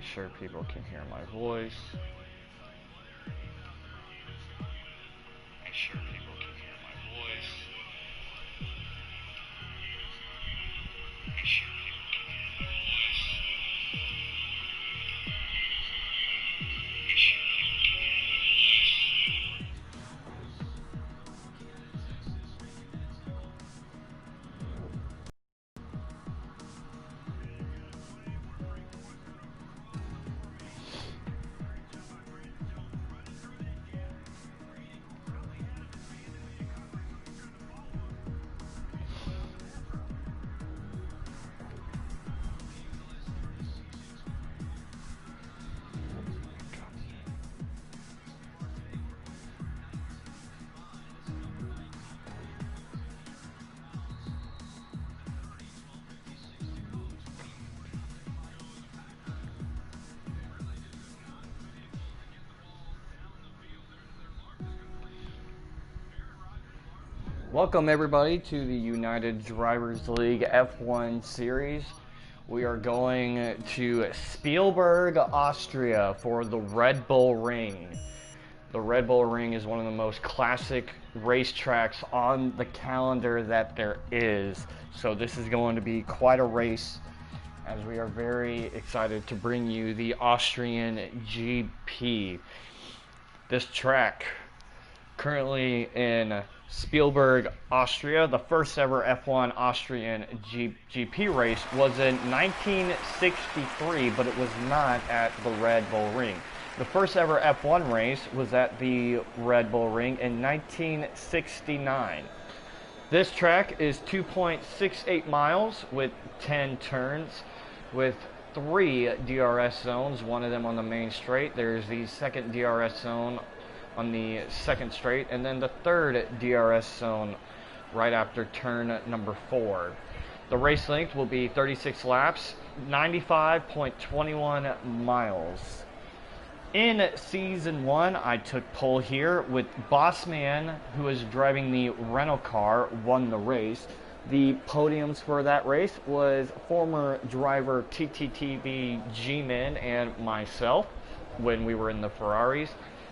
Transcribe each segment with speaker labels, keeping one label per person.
Speaker 1: sure people can hear my voice. Make sure people can hear my voice. Make sure people can hear my voice. Make sure people can hear my voice. Welcome everybody to the United Drivers League F1 series. We are going to Spielberg, Austria for the Red Bull Ring. The Red Bull Ring is one of the most classic racetracks on the calendar that there is. So this is going to be quite a race, as we are very excited to bring you the Austrian GP. This track, currently in Spielberg, Austria, the first ever F1 Austrian GP race was in 1963, but it was not at the Red Bull Ring. The first ever F1 race was at the Red Bull Ring in 1969. This track is 2.68 miles with 10 turns, with 3 DRS zones, one of them on the main straight. There's the second DRS zone on the second straight, and then the third DRS zone right after turn number 4. The race length will be 36 laps, 95.21 miles. In season 1, I took pole here with Bossman, who is driving the rental car, won the race. The podiums for that race was former driver TTTB G-Man and myself when we were in the Ferraris.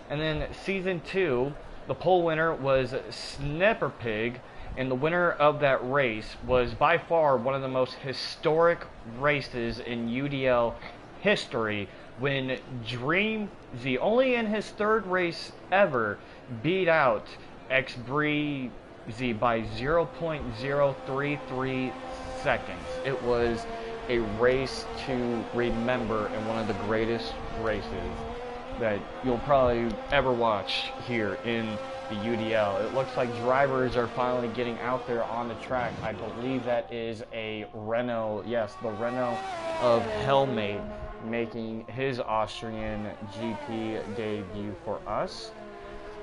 Speaker 1: And then season 2, the pole winner was Snepperpig, and the winner of that race was by far one of the most historic races in UDL history, when Dreamzy, only in his third race ever, beat out X-Breezy by 0.033 seconds. It was a race to remember and one of the greatest races that you'll probably ever watch here in the UDL. It looks like drivers are finally getting out there on the track. I believe that is a Renault, yes, the Renault of Helmate, making his Austrian GP debut for us.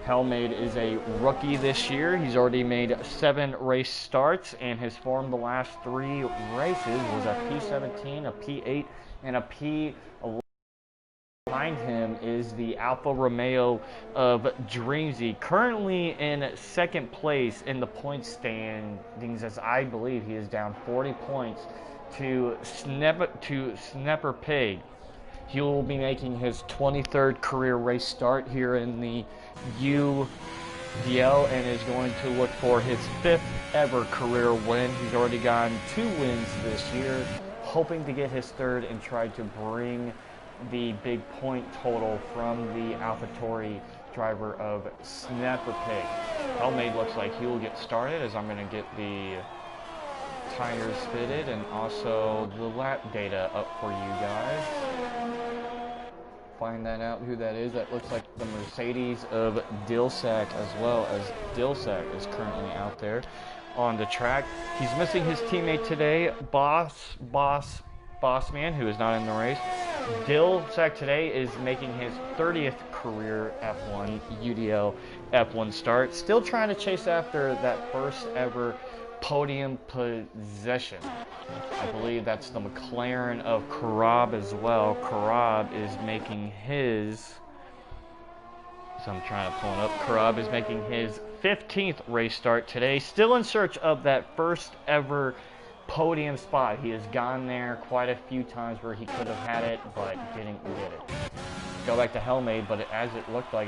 Speaker 1: Helmate is a rookie this year. He's already made 7 race starts, and his form the last 3 races was a P17, a P8, and a P11. Behind him is the Alfa Romeo of Dreamzy, currently in second place in the point standings, as I believe he is down 40 points to Snepperpig. He will be making his 23rd career race start here in the UDL and is going to look for his 5th ever career win. He's already gotten 2 wins this year, hoping to get his 3rd and try to bring the big point total from the AlphaTauri driver of Snepperpig. Helmate looks like he will get started, as I'm going to get the tires fitted and also the lap data up for you guys. Find that out who that is. That looks like the Mercedes of Dilsack, as well as Dilsack is currently out there on the track. He's missing his teammate today, Bossman, who is not in the race. Dilsack today is making his 30th career F1 UDL F1 start, still trying to chase after that first ever podium position. I believe that's the McLaren of Karab as well. Karab is making his, so I'm trying to pull it up. Karab is making his 15th race start today, still in search of that first ever podium spot. He has gone there quite a few times where he could have had it, but didn't get it. Go back to Helmade, but as it looks like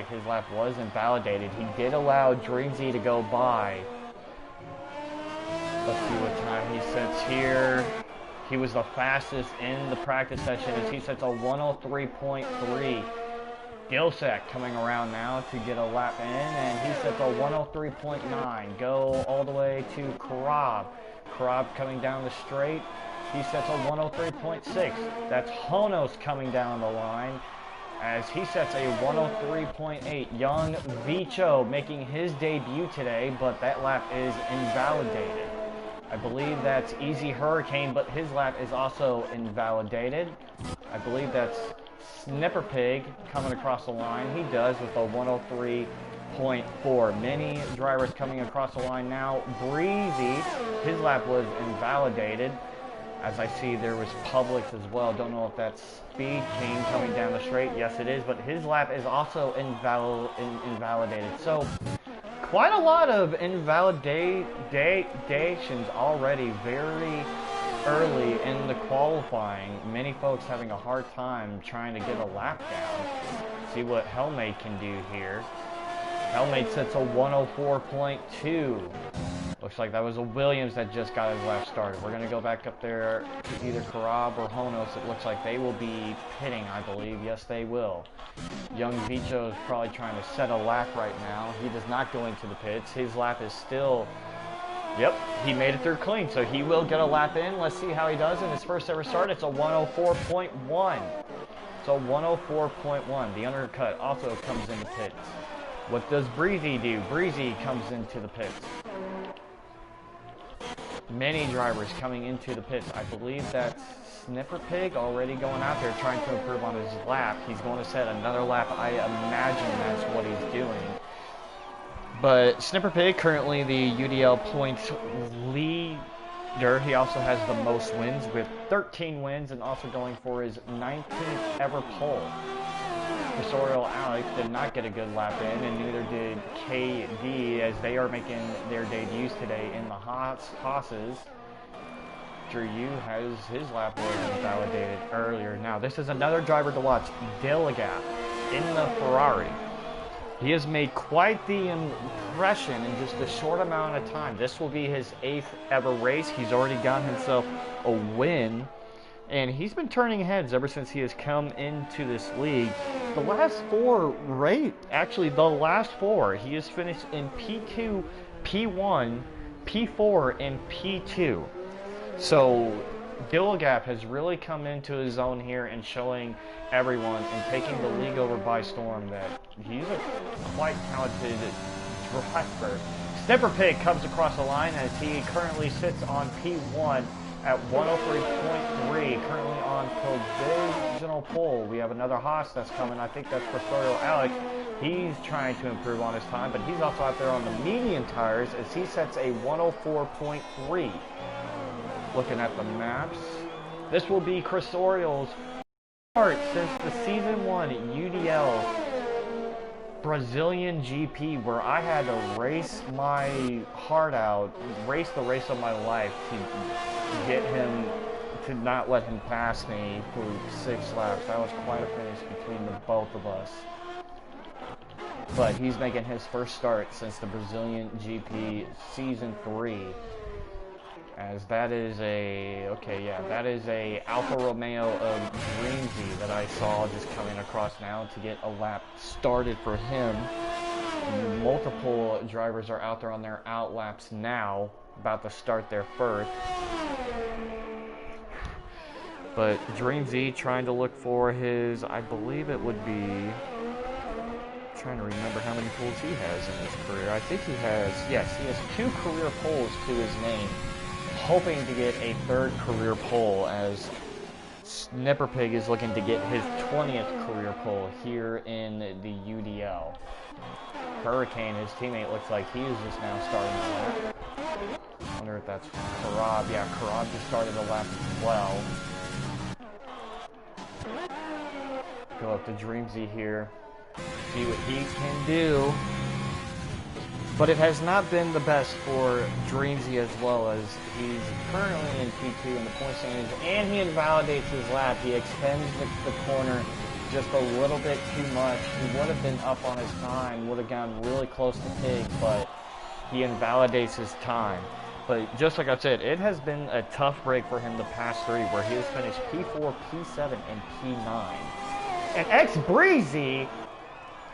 Speaker 1: his lap was invalidated. He did allow Dreamzy to go by. Let's see what time he sets here. He was the fastest in the practice session as he sets a 103.3. Gilsek coming around now to get a lap in, and he sets a 103.9. Go all the way to Karab. Karab coming down the straight. He sets a 103.6. That's Honos coming down the line as he sets a 103.8. Young Vicho making his debut today, but that lap is invalidated. I believe that's Easy Hurricane, but his lap is also invalidated. I believe that's Snipper Pig coming across the line. He does with a 103.4. Many drivers coming across the line now. Breezy, his lap was invalidated. As I see, there was Publix as well. Don't know if that's Speed King coming down the straight. Yes, it is, but his lap is also invalidated. So, quite a lot of invalidations already very early in the qualifying. Many folks having a hard time trying to get a lap down. See what Helmade can do here. Helmade sets a 104.2. Looks like that was a Williams that just got his lap started. We're going to go back up there to either Karab or Honos. It looks like they will be pitting, I believe. Yes, they will. Young Vicho is probably trying to set a lap right now. He does not go into the pits. His lap is still... Yep, he made it through clean, so he will get a lap in. Let's see how he does in his first ever start. It's a 104.1. So 104.1. The undercut also comes into pits. What does Breezy do? Breezy comes into the pits. Many drivers coming into the pits. I believe that's Snipper Pig already going out there trying to improve on his lap. He's going to set another lap. I imagine that's what he's doing. But Snipper Pig, currently the UDL points leader. He also has the most wins with 13 wins and also going for his 19th ever pole. Crisorial Alex did not get a good lap in, and neither did KD as they are making their debuts today in the Haas's. Drew Yu has his lap was invalidated earlier. Now, this is another driver to watch, Dilligap in the Ferrari. He has made quite the impression in just a short amount of time. This will be his 8th ever race. He's already gotten himself a win. And he's been turning heads ever since he has come into this league. The last four, he has finished in P2, P1, P4, and P2. So, Dilligap has really come into his own here and showing everyone and taking the league over by storm that he's a quite talented driver. Snipper Pig comes across the line as he currently sits on P1 at 103.3, currently on provisional pole. We have another Haas that's coming. I think that's Crisorial Alex. He's trying to improve on his time, but he's also out there on the medium tires as he sets a 104.3. Looking at the maps, this will be Crisorial's start since the Season 1 UDL Brazilian GP, where I had to race my heart out, race the race of my life to get him, to not let him pass me for 6 laps. That was quite a finish between the both of us. But he's making his first start since the Brazilian GP Season 3. As that is a, that is a Alfa Romeo of Dreamzy that I saw just coming across now to get a lap started for him. Multiple drivers are out there on their out laps now, about to start their first. But Dreamzy trying to look for his, I believe it would be, trying to remember how many poles he has in his career. I think he has, yes, he has 2 career poles to his name. Hoping to get a 3rd career pole as Snipper Pig is looking to get his 20th career pole here in the UDL. Hurricane, his teammate, looks like he is just now starting the lap. I wonder if that's Karab. Yeah, Karab just started the lap as well. Go up to Dreamzy here. See what he can do. But it has not been the best for Dreamsy as well, as he's currently in P2 in the point standings, and he invalidates his lap. He extends the corner just a little bit too much. He would have been up on his time, would have gotten really close to Pig, but he invalidates his time. But just like I said, it has been a tough break for him the past three, where he has finished P4, P7, and P9. And X-Breezy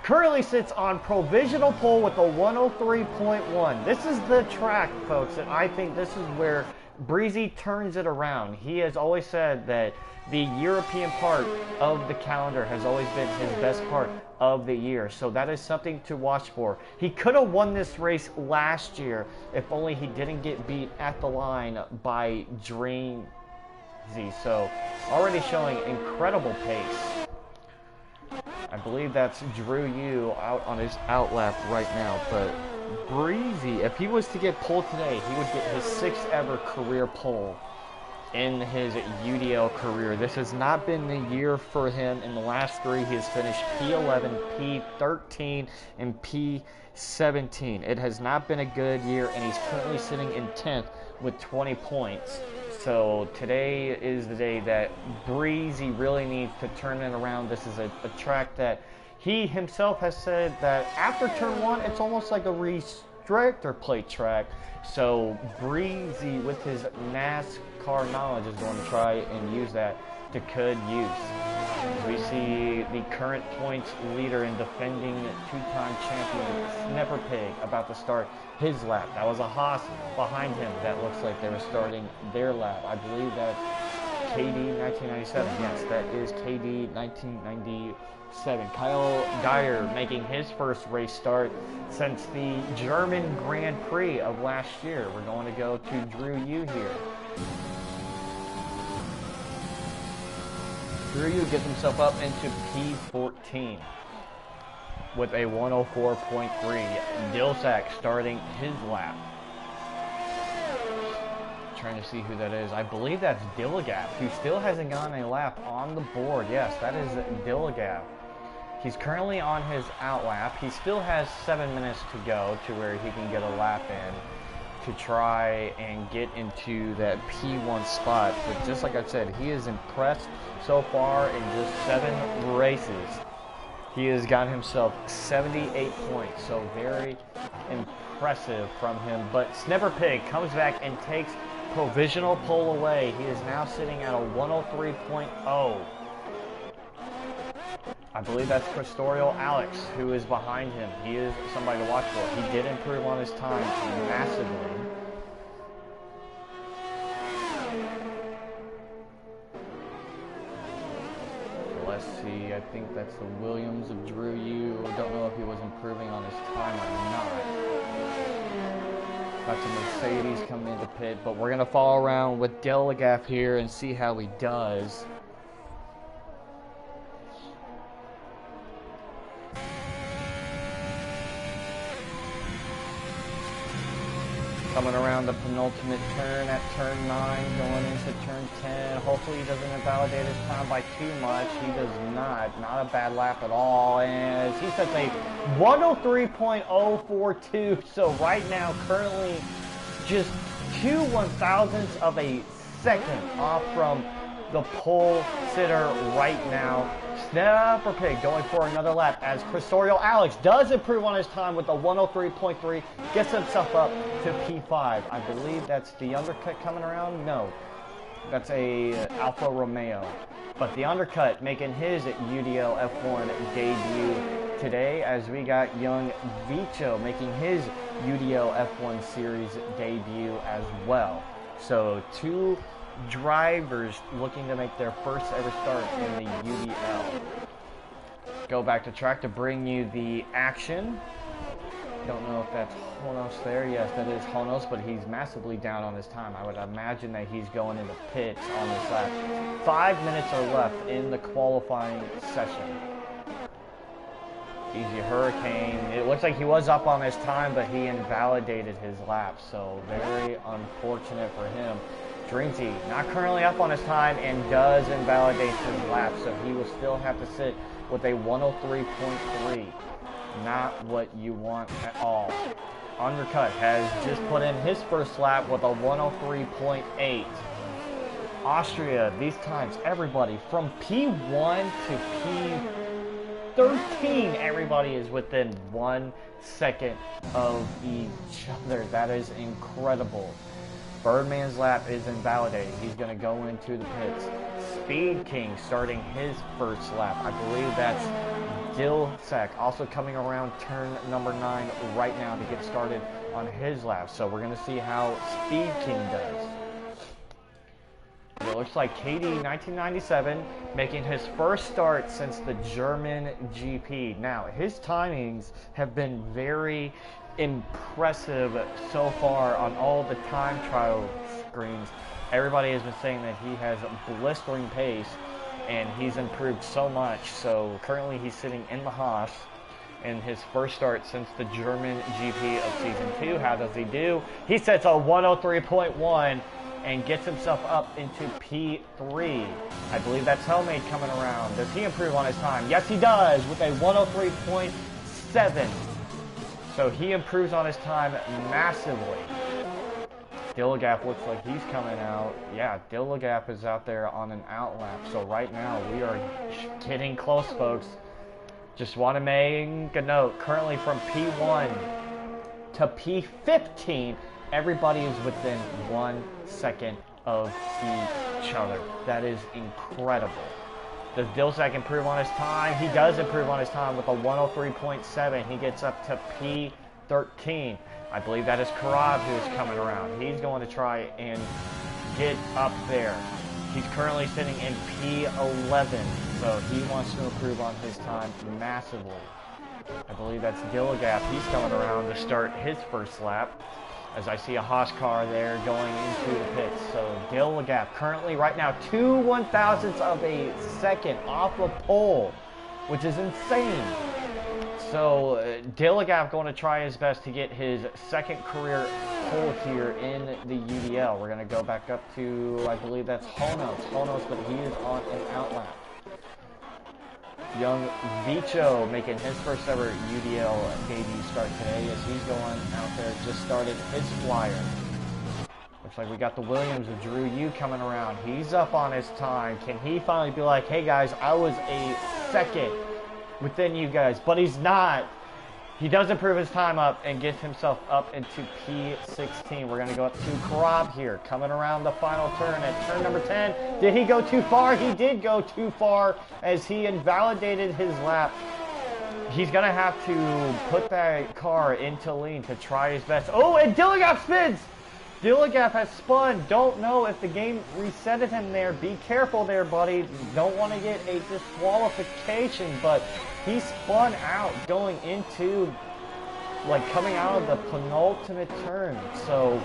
Speaker 1: currently sits on provisional pole with a 103.1. This is the track, folks, and I think this is where Breezy turns it around. He has always said that the European part of the calendar has always been his best part of the year, so that is something to watch for. He could have won this race last year if only he didn't get beat at the line by Dreamsy. So already showing incredible pace. I believe that's Drew Yu out on his outlap right now, but Breezy, if he was to get pole today, he would get his 6th ever career pole in his UDL career. This has not been the year for him. In the last three, he has finished P11, P13, and P17. It has not been a good year, and he's currently sitting in 10th with 20 points. So today is the day that Breezy really needs to turn it around. This is a track that he himself has said that after turn one, it's almost like a restrictor plate track. So Breezy, with his NASCAR knowledge, is going to try and use that to good use. As we see the current points leader and defending two-time champion Snapper Pig about to start his lap. That was a Haas behind him. That looks like they were starting their lap. I believe that's KD 1997. Yes, that is KD 1997. Kyle Dyer making his first race start since the German Grand Prix of last year. We're going to go to Drew Yu here. Drew Yu gets himself up into P14 with a 104.3. Dilsack starting his lap. Trying to see who that is. I believe that's Dilligap, who still hasn't gotten a lap on the board. Yes, that is Dilligap. He's currently on his out lap. He still has 7 minutes to go to where he can get a lap in to try and get into that P1 spot. But just like I said, he is impressed so far in just 7 races. He has got himself 78 points, so very impressive from him. But Snapper Pig comes back and takes provisional pole away. He is now sitting at a 103.0. I believe that's Cristorial Alex, who is behind him. He is somebody to watch for. He did improve on his time massively. Let's see, I think that's the Williams of Drew Yu. I don't know if he was improving on his time or not. Got some Mercedes coming into pit, but we're going to follow around with Dilligap here and see how he does. Coming around the penultimate turn at turn 9, going into turn 10. Hopefully he doesn't invalidate his time by too much. He does not. Not a bad lap at all. And he sets a 103.042. So right now, currently just 2 1,000ths of a second off from the pole sitter right now. Snapper Pig going for another lap as Cristorial Alex does improve on his time with a 103.3, gets himself up to P5. I believe that's the undercut coming around. No, that's a Alfa Romeo. But the undercut making his UDL F1 debut today, as we got young Vicho making his UDL F1 series debut as well. So 2 drivers looking to make their first ever start in the UDL. Go back to track to bring you the action. Don't know if that's Honos there. Yes, that is Honos, but he's massively down on his time. I would imagine that he's going into pits on this lap. 5 minutes are left in the qualifying session. Easy Hurricane. It looks like he was up on his time, but he invalidated his lap, so very unfortunate for him. Dreamsy not currently up on his time and does invalidate his lap, so he will still have to sit with a 103.3. Not what you want at all. undercut has just put in his first lap with a 103.8. Austria, these times, everybody from P1 to P13, everybody is within 1 second of each other. That is incredible. Birdman's lap is invalidated. He's going to go into the pits. Speed King starting his first lap. I believe that's Dilsack also coming around turn number 9 right now to get started on his lap. So we're going to see how Speed King does. It looks like KD 1997 making his first start since the German GP. Now, his timings have been very impressive so far on all the time trial screens. Everybody has been saying that he has blistering pace and he's improved so much. So currently he's sitting in the Haas in his first start since the German GP of Season 2. How does he do? He sets a 103.1 and gets himself up into P3. I believe that's Helmate coming around. Does he improve on his time? Yes, he does, with a 103.7. So he improves on his time massively. Dillegap looks like he's coming out. Yeah, Dillegap is out there on an out lap. So right now we are getting close, folks. Just want to make a note. Currently from P1 to P15, everybody is within 1 second of each other. That is incredible. Does Dilsack improve on his time? He does improve on his time with a 103.7. He gets up to P13. I believe that is Karab who is coming around. He's going to try and get up there. He's currently sitting in P11, so he wants to improve on his time massively. I believe that's Dillegap. He's coming around to start his first lap, as I see a Haas car there going into the pits. So Dillegap currently right now 2 1/1000ths of a second off the pole, which is insane. So Dillegap going to try his best to get his second career pole here in the UDL. We're going to go back up to, I believe that's Honos, but he is on an out lap. Young Vicho making his first ever UDL debut start today as he's going out there, just started his flyer. Looks like we got the Williams of Drew Yu coming around. He's up on his time. Can he finally be like, hey guys, I was a second within you guys? But he's not. He does improve his time up and gets himself up into P16. We're going to go up to Karab here, coming around the final turn at turn number 10. Did he go too far? He did go too far as he invalidated his lap. He's going to have to put that car into lean to try his best. Oh, and Dillegap spins! Dillegap has spun. Don't know if the game resetted him there. Be careful there, buddy. Don't want to get a disqualification, but he spun out going into, like, coming out of the penultimate turn. So,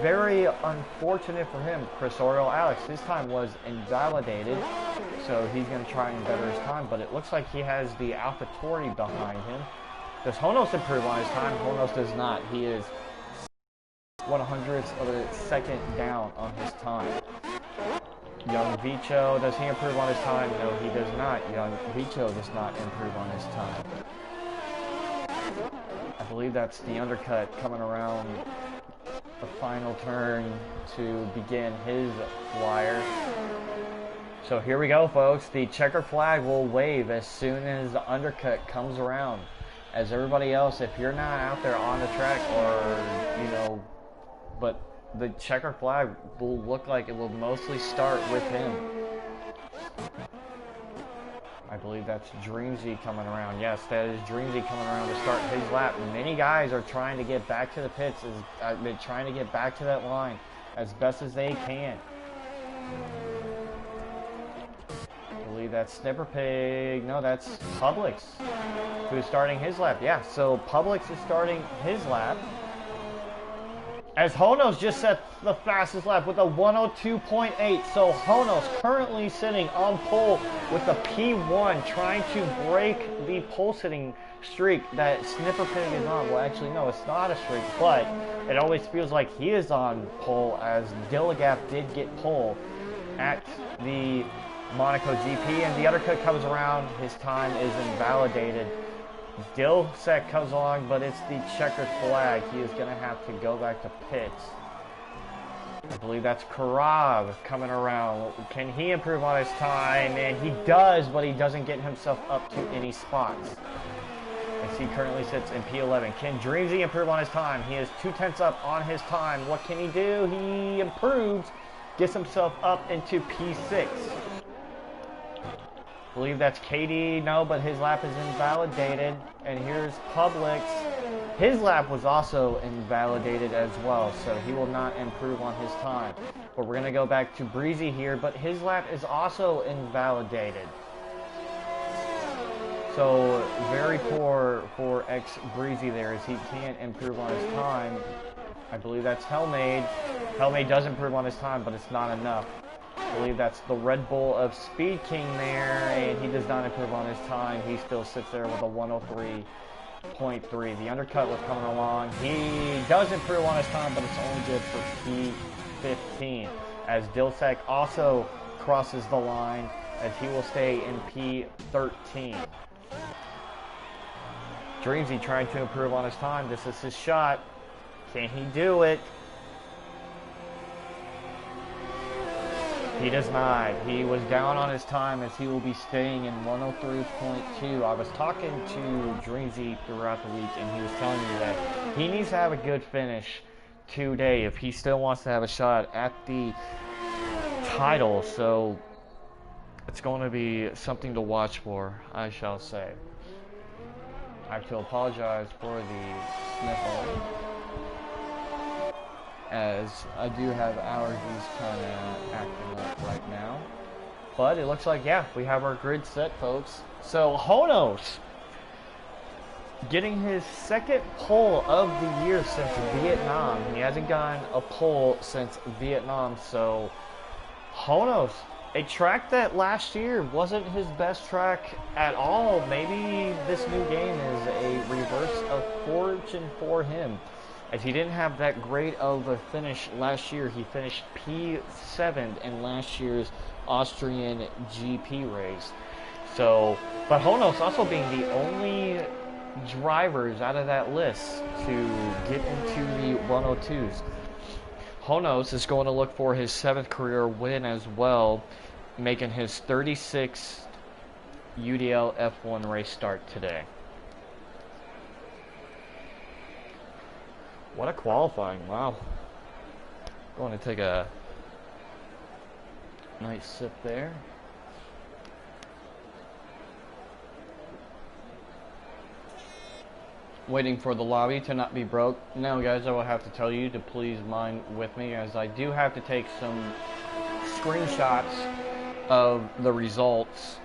Speaker 1: very unfortunate for him. Chris Oriel Alex, his time was invalidated, so he's going to try and better his time, but it looks like he has the AlphaTauri behind him. Does Honos improve on his time? Honos does not. He is 1/100th of a second down on his time. Young Vicho, does he improve on his time? No, he does not. Young Vicho does not improve on his time. I believe that's the undercut coming around the final turn to begin his flyer. So here we go, folks. The checker flag will wave as soon as the undercut comes around. As everybody else, if you're not out there on the track or, you know, but the checker flag will look like it will mostly start with him. I believe that's Dreamsy coming around. Yes, that is Dreamsy coming around to start his lap. Many guys are trying to get back to the pits. They're trying to get back to that line as best as they can. I believe that's Snipper Pig. No, that's Publix who's starting his lap. Yeah, so Publix is starting his lap. As Honos just set the fastest lap with a 102.8. So Honos currently sitting on pole with a P1, trying to break the pole sitting streak that Snipper Pig is on. Well, actually, no, it's not a streak, but it always feels like he is on pole, as Dillegap did get pole at the Monaco GP, and the undercut comes around. His time is invalidated. Dilsek comes along, but it's the checkered flag. He is going to have to go back to pits. I believe that's Karab coming around. Can he improve on his time? And he does, but he doesn't get himself up to any spots, as he currently sits in P11. Can Dreamsy improve on his time? He is 2/10 up on his time. What can he do? He improves, gets himself up into P6. I believe that's KD. No, but his lap is invalidated. And here's Publix. His lap was also invalidated as well, so he will not improve on his time. But we're going to go back to Breezy here, but his lap is also invalidated. So very poor for Breezy there, as he can't improve on his time. I believe that's Hellmade. Hellmade does improve on his time, but it's not enough. I believe that's the Red Bull of Speed King there, and he does not improve on his time. He still sits there with a 103.3. The undercut was coming along. He does improve on his time, but it's only good for P15, as Dilsek also crosses the line, as he will stay in P13. Dreamsy trying to improve on his time. This is his shot. Can he do it? He does not. He was down on his time, as he will be staying in 103.2. I was talking to Dreamsy throughout the week, and he was telling me that he needs to have a good finish today if he still wants to have a shot at the title. So it's going to be something to watch for, I shall say. I have to apologize for the sniffle, as I do have allergies kind of acting up right now. But it looks like, yeah, we have our grid set, folks. So Honos getting his second pole of the year since Vietnam. He hasn't gotten a pole since Vietnam. So Honos, a track that last year wasn't his best track at all. Maybe this new game is a reverse of fortune for him, as he didn't have that great of a finish last year. He finished P7 in last year's Austrian GP race. So, but Honos also being the only drivers out of that list to get into the 102s. Honos is going to look for his 7th career win as well, making his 36th UDL F1 race start today. What a qualifying, wow. Going to take a nice sip there. Waiting for the lobby to not be broke. Now guys, I will have to tell you to please mind with me, as I do have to take some screenshots of the results,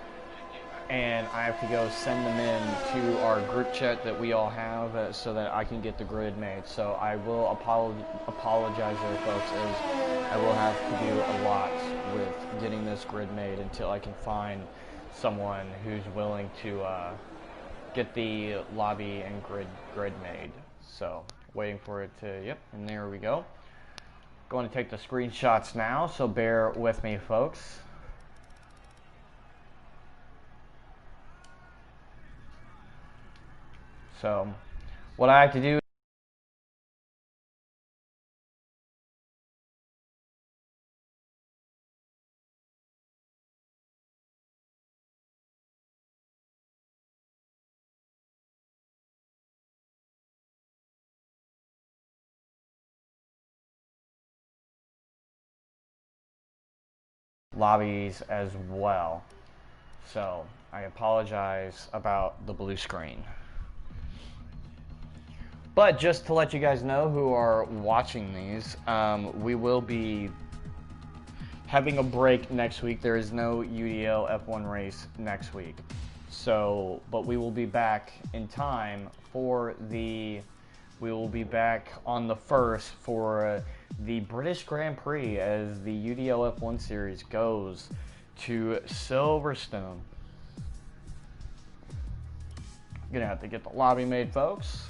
Speaker 1: and I have to go send them in to our group chat that we all have, so that I can get the grid made. So I will apologize there, folks, as I will have to do a lot with getting this grid made until I can find someone who's willing to get the lobby and grid made. So waiting for it to, yep, and there we go. Going to take the screenshots now, so bear with me, folks. So what I have to do lobbies as well. So I apologize about the blue screen. But just to let you guys know who are watching these, we will be having a break next week. There is no UDL F1 race next week. So, but we will be back in time for we will be back on the 1st for the British Grand Prix, as the UDL F1 series goes to Silverstone. Gonna have to get the lobby made, folks.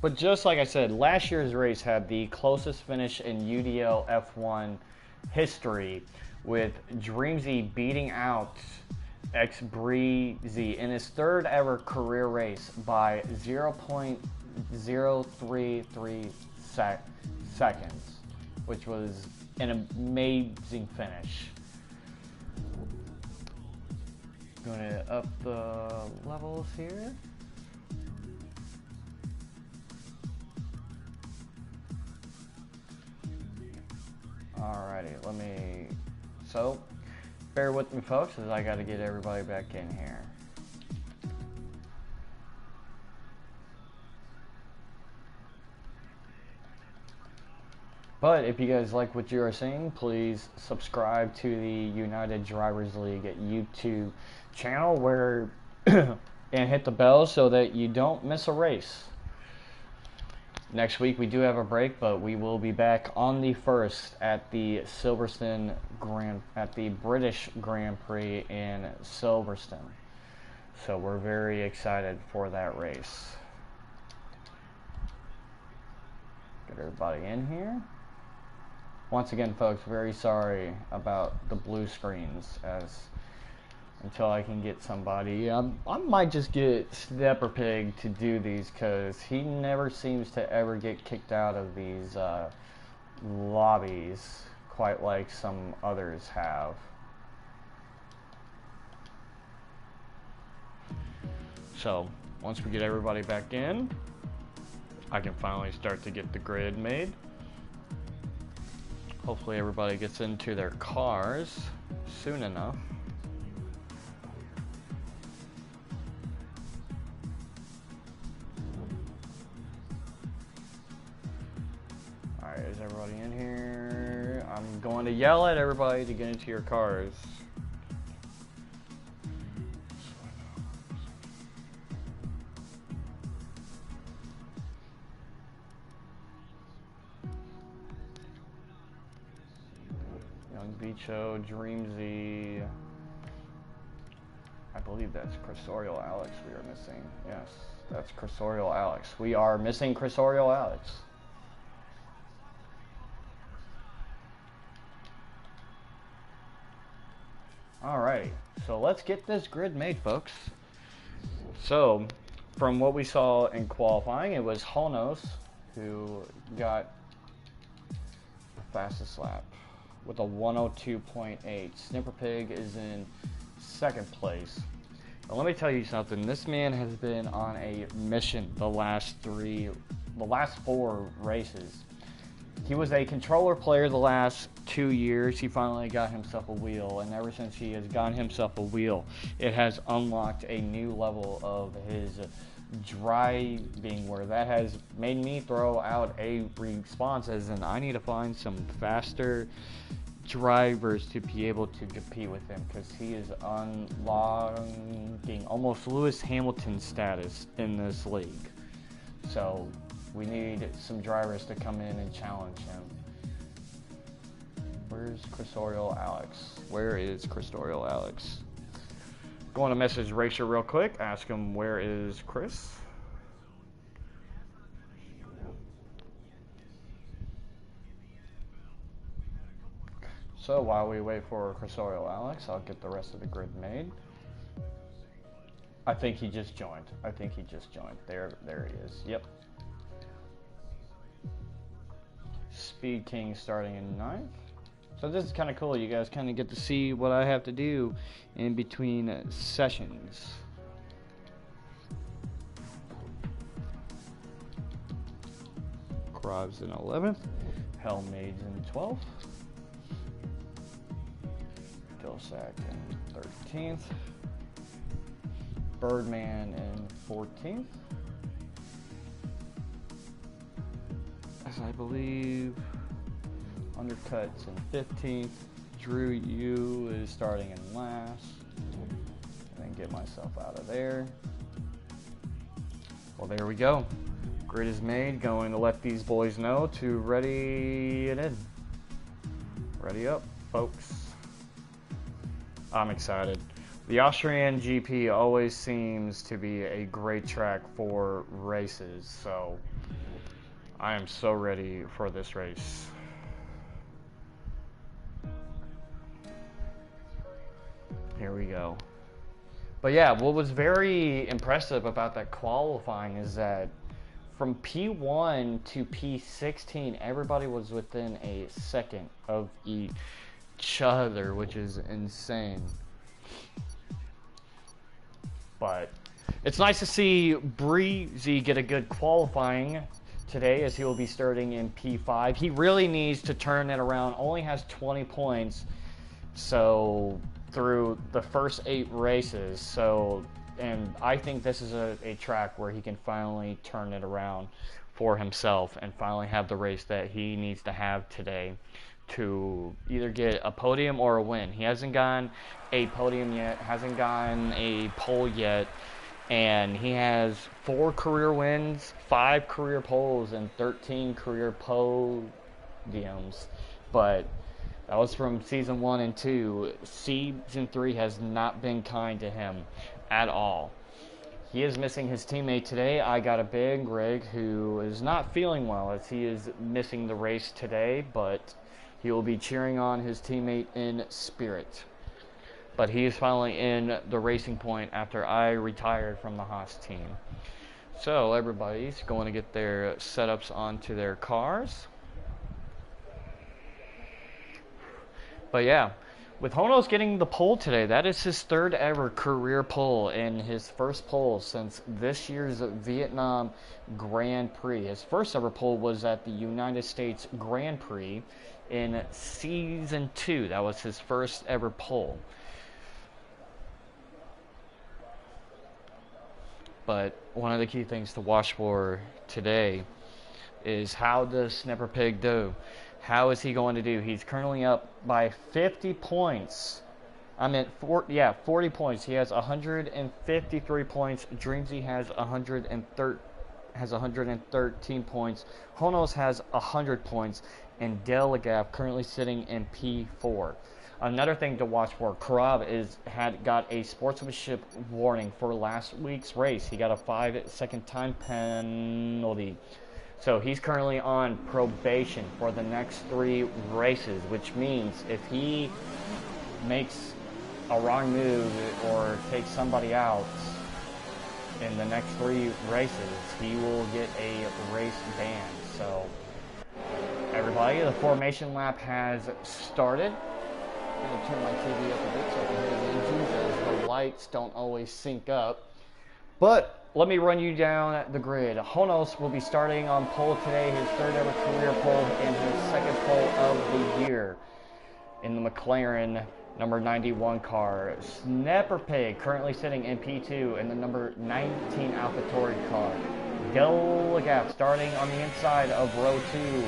Speaker 1: But just like I said, last year's race had the closest finish in UDL F1 history, with Dreamsy beating out X Breezy in his third ever career race by 0.033 seconds, which was an amazing finish. Going to up the levels here. Alrighty, so bear with me folks as I got to get everybody back in here. But if you guys like what you are seeing, please subscribe to the United Drivers League YouTube channel and hit the bell so that you don't miss a race. Next week we do have a break, but we will be back on the 1st at the British Grand Prix in Silverstone. So we're very excited for that race. Get everybody in here. Once again, folks, very sorry about the blue screens until I can get somebody. I might just get Stepper Pig to do these because he never seems to ever get kicked out of these lobbies quite like some others have. So once we get everybody back in, I can finally start to get the grid made. Hopefully everybody gets into their cars soon enough. Alright, is everybody in here? I'm going to yell at everybody to get into your cars. Bicho, Dreamzy, I believe that's Cursorial Alex we are missing. Yes, that's Cursorial Alex. We are missing Cursorial Alex. Alright, so let's get this grid made, folks. So, from what we saw in qualifying, it was Honos who got the fastest lap with a 102.8. Snipper Pig is in second place. Now let me tell you something. This man has been on a mission the last 4 races. He was a controller player the last 2 years. He finally got himself a wheel, and ever since he has gotten himself a wheel, it has unlocked a new level of his driving, where that has made me throw out a response as in I need to find some faster drivers to be able to compete with him, because he is unlocking almost Lewis Hamilton status in this league. So we need some drivers to come in and challenge him. Where's Cursorial Alex? Where is Cursorial Alex? Going to message Racer real quick, ask him where is Chris. So while we wait for Cursorial Alex, I'll get the rest of the grid made. I think he just joined. There he is. Yep. Speed King starting in 9th. So this is kind of cool. You guys kind of get to see what I have to do in between sessions. Krabs in 11th. Hellmaids in 12th. Dilsack in 13th. Birdman in 14th. As I believe Undercuts in 15th. Drew U is starting in last. And then get myself out of there. Well, there we go. Grid is made. Going to let these boys know to ready it in. Ready up, folks. I'm excited. The Austrian GP always seems to be a great track for races, so I am so ready for this race. Here we go. But yeah, what was very impressive about that qualifying is that from P1 to P16, everybody was within a second of each other, which is insane. But it's nice to see Breezy get a good qualifying today, as he will be starting in P5. He really needs to turn it around. Only has 20 points, so through the first 8 races. So, and I think this is a track where he can finally turn it around for himself and finally have the race that he needs to have today to either get a podium or a win. He hasn't gotten a podium yet, hasn't gotten a pole yet, and he has 4 career wins, 5 career poles, and 13 career podiums. But that was from season 1 and 2. Season 3 has not been kind to him at all. He is missing his teammate today. I got a big rig who is not feeling well as he is missing the race today, but he will be cheering on his teammate in spirit. But he is finally in the racing point after I retired from the Haas team. So everybody's going to get their setups onto their cars. But yeah, with Honos getting the pole today, that is his 3rd ever career pole and his first pole since this year's Vietnam Grand Prix. His first ever pole was at the United States Grand Prix in season 2. That was his first ever pole. But one of the key things to watch for today is how does Snapper Pig do? How is he going to do? He's currently up by 50 points. 40 points. He has 153 points. Dreamsy has 113 points. Honos has 100 points. And Delegap currently sitting in P4. Another thing to watch for, Karab had got a sportsmanship warning for last week's race. He got a 5-second time penalty. So he's currently on probation for the next 3 races, which means if he makes a wrong move or takes somebody out in the next 3 races, he will get a race ban. So everybody, the formation lap has started. I'm going to turn my TV up a bit so I can hear the engines, as the lights don't always sync up. But let me run you down the grid. Honos will be starting on pole today, his 3rd ever career pole and his 2nd pole of the year in the McLaren number 91 car. Snapper Pig currently sitting in P2 in the number 19 AlphaTauri car. Delegap starting on the inside of row 2,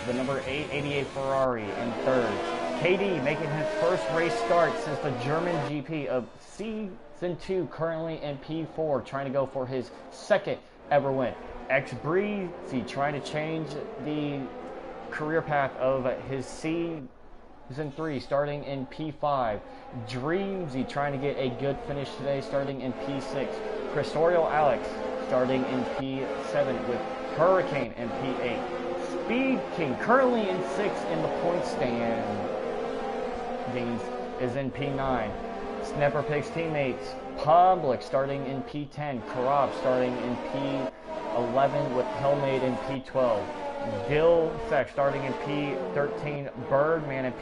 Speaker 1: the number 888 Ferrari in 3rd. KD making his first race start since the German GP of season 2, currently in P4, trying to go for his 2nd ever win. Breezy trying to change the career path of his season 3, starting in P5. Dreamsy trying to get a good finish today, starting in P6. Cristorio Alex starting in P7 with Hurricane in P8. Speed King currently in 6th in the point stand. Is in P9. Snapper Pig's teammates, Public starting in P10, Karab starting in P11 with Hellmade in P12, Gilsek starting in P13, Birdman in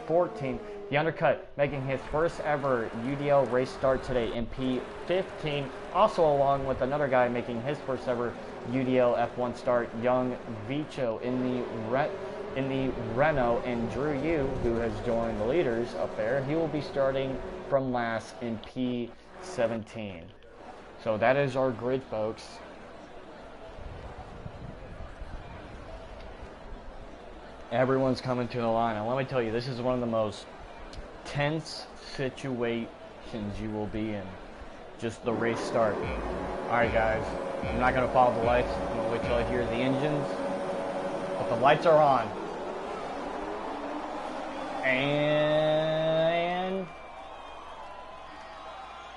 Speaker 1: P14, The Undercut making his first ever UDL race start today in P15, also along with another guy making his first ever UDL F1 start, Young Vicho in the Renault, and Drew Yu, who has joined the leaders up there. He will be starting from last in P17. So that is our grid, folks. Everyone's coming to the line. And let me tell you, this is one of the most tense situations you will be in. Just the race start. Alright guys, I'm not going to follow the lights. I'm going to wait till I hear the engines. But the lights are on. And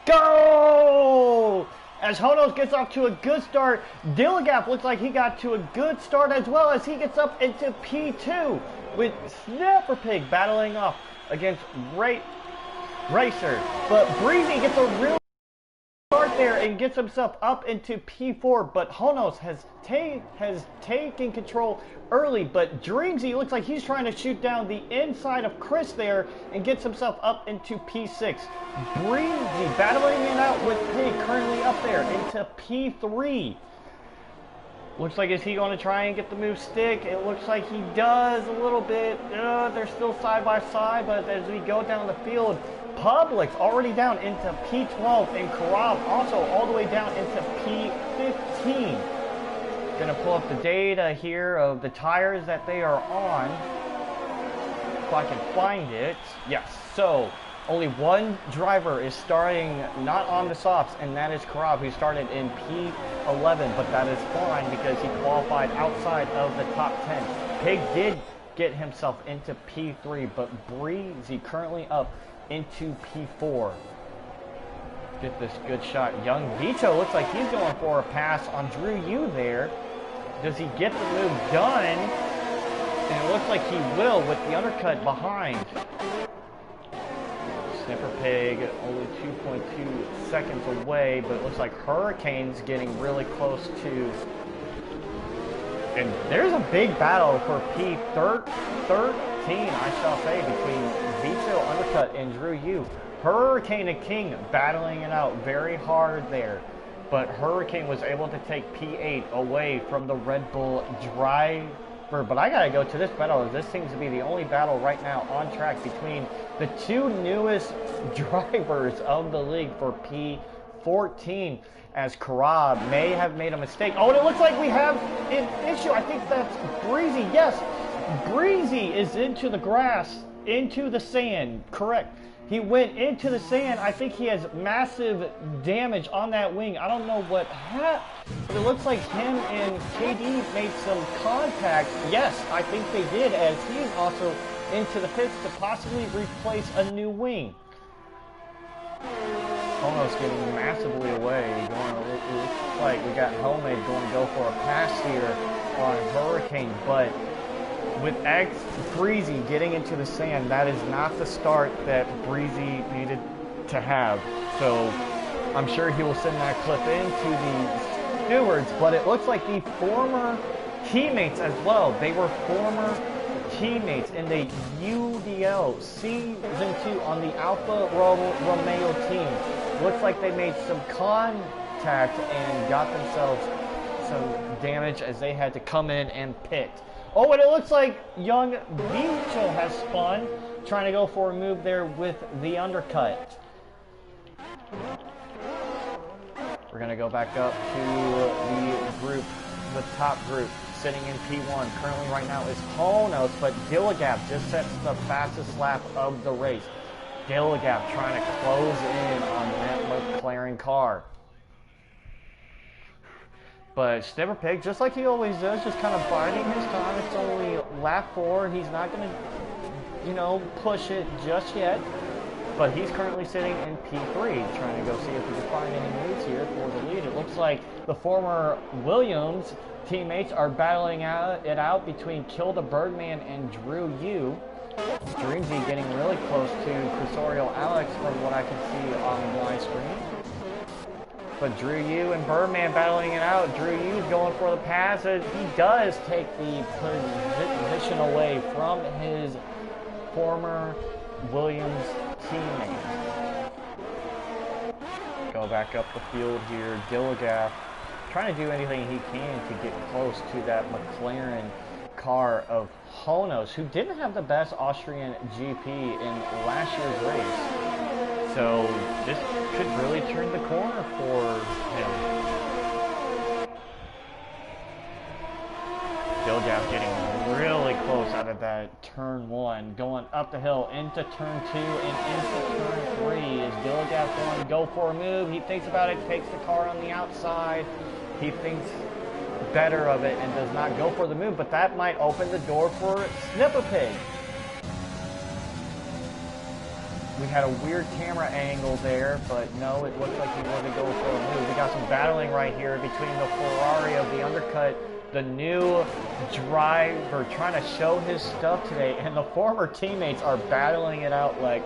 Speaker 1: go! As Honos gets off to a good start, Dilligap looks like he got to a good start as well as he gets up into P2 with Snapper Pig battling off against Racer. But Breezy gets a real there and gets himself up into P4, but Honos has taken control early, but Dreamsy looks like he's trying to shoot down the inside of Chris there and gets himself up into P6. Breezy battling it out with Pig currently up there into P3. Looks like, is he going to try and get the move stick? It looks like he does a little bit. They're still side by side, but as we go down the field, Public's already down into P12, and Karab also all the way down into P15. Gonna pull up the data here of the tires that they are on, if I can find it. Yes, so only one driver is starting not on the softs, and that is Karab, who started in P11, but that is fine because he qualified outside of the top 10. Pig did get himself into P3, but Breezy currently up into P4. Get this good shot. Young Vito looks like he's going for a pass on Drew Yu there. Does he get the move done? And it looks like he will with the undercut behind. Snipper Pig only 2.2 seconds away, but it looks like Hurricane's getting really close to. And there's a big battle for P13, I shall say, between Vito Undercut and Drew Yu. Hurricane and King battling it out very hard there, but Hurricane was able to take P8 away from the Red Bull driver. But I gotta go to this battle, as this seems to be the only battle right now on track between the two newest drivers of the league for P14, as Karab may have made a mistake. Oh, and it looks like we have an issue. I think that's Breezy. Yes, Breezy is into the grass, into the sand. Correct. He went into the sand. I think he has massive damage on that wing. I don't know what happened, but it looks like him and KD made some contact. Yes, I think they did, as he's also into the pits to possibly replace a new wing. Almost getting massively away. It looks like we got Homemade going to go for a pass here on Hurricane, but with Breezy getting into the sand, that is not the start that Breezy needed to have. So I'm sure he will send that clip into the stewards, but it looks like the former teammates as well. They were former teammates in the UDL Season 2 on the Alfa Romeo team. Looks like they made some contact and got themselves some damage as they had to come in and pit. Oh, and it looks like young Vicho has spun, trying to go for a move there with the undercut. We're going to go back up to the top group, sitting in P1. Currently right now is Honos, but Gilligap just sets the fastest lap of the race. Gilligap trying to close in on that McLaren car. But Snipper Pig, just like he always does, just kind of biding his time. It's only lap 4. He's not going to, push it just yet. But he's currently sitting in P3, trying to go see if he can find any moves here for the lead. It looks like the former Williams teammates are battling it out between Kill the Birdman and Drew Yu. Dreamsy getting really close to Crusorio Alex from what I can see on my screen. But Drew Yu and Birdman battling it out. Drew Yu's going for the pass. He does take the position away from his former Williams teammate. Go back up the field here. Gilligap trying to do anything he can to get close to that McLaren car of Honos, who didn't have the best Austrian GP in last year's race. So this could really turn the corner for him. Gilligap getting really close out of that turn 1, going up the hill into turn 2 and into turn 3. Is Gilligap going to go for a move? He thinks about it, takes the car on the outside. He thinks better of it and does not go for the move, but that might open the door for Snipper Pig. We had a weird camera angle there, but no, it looked like he wanted to go for a move. We got some battling right here between the Ferrari of the undercut, the new driver trying to show his stuff today, and the former teammates are battling it out like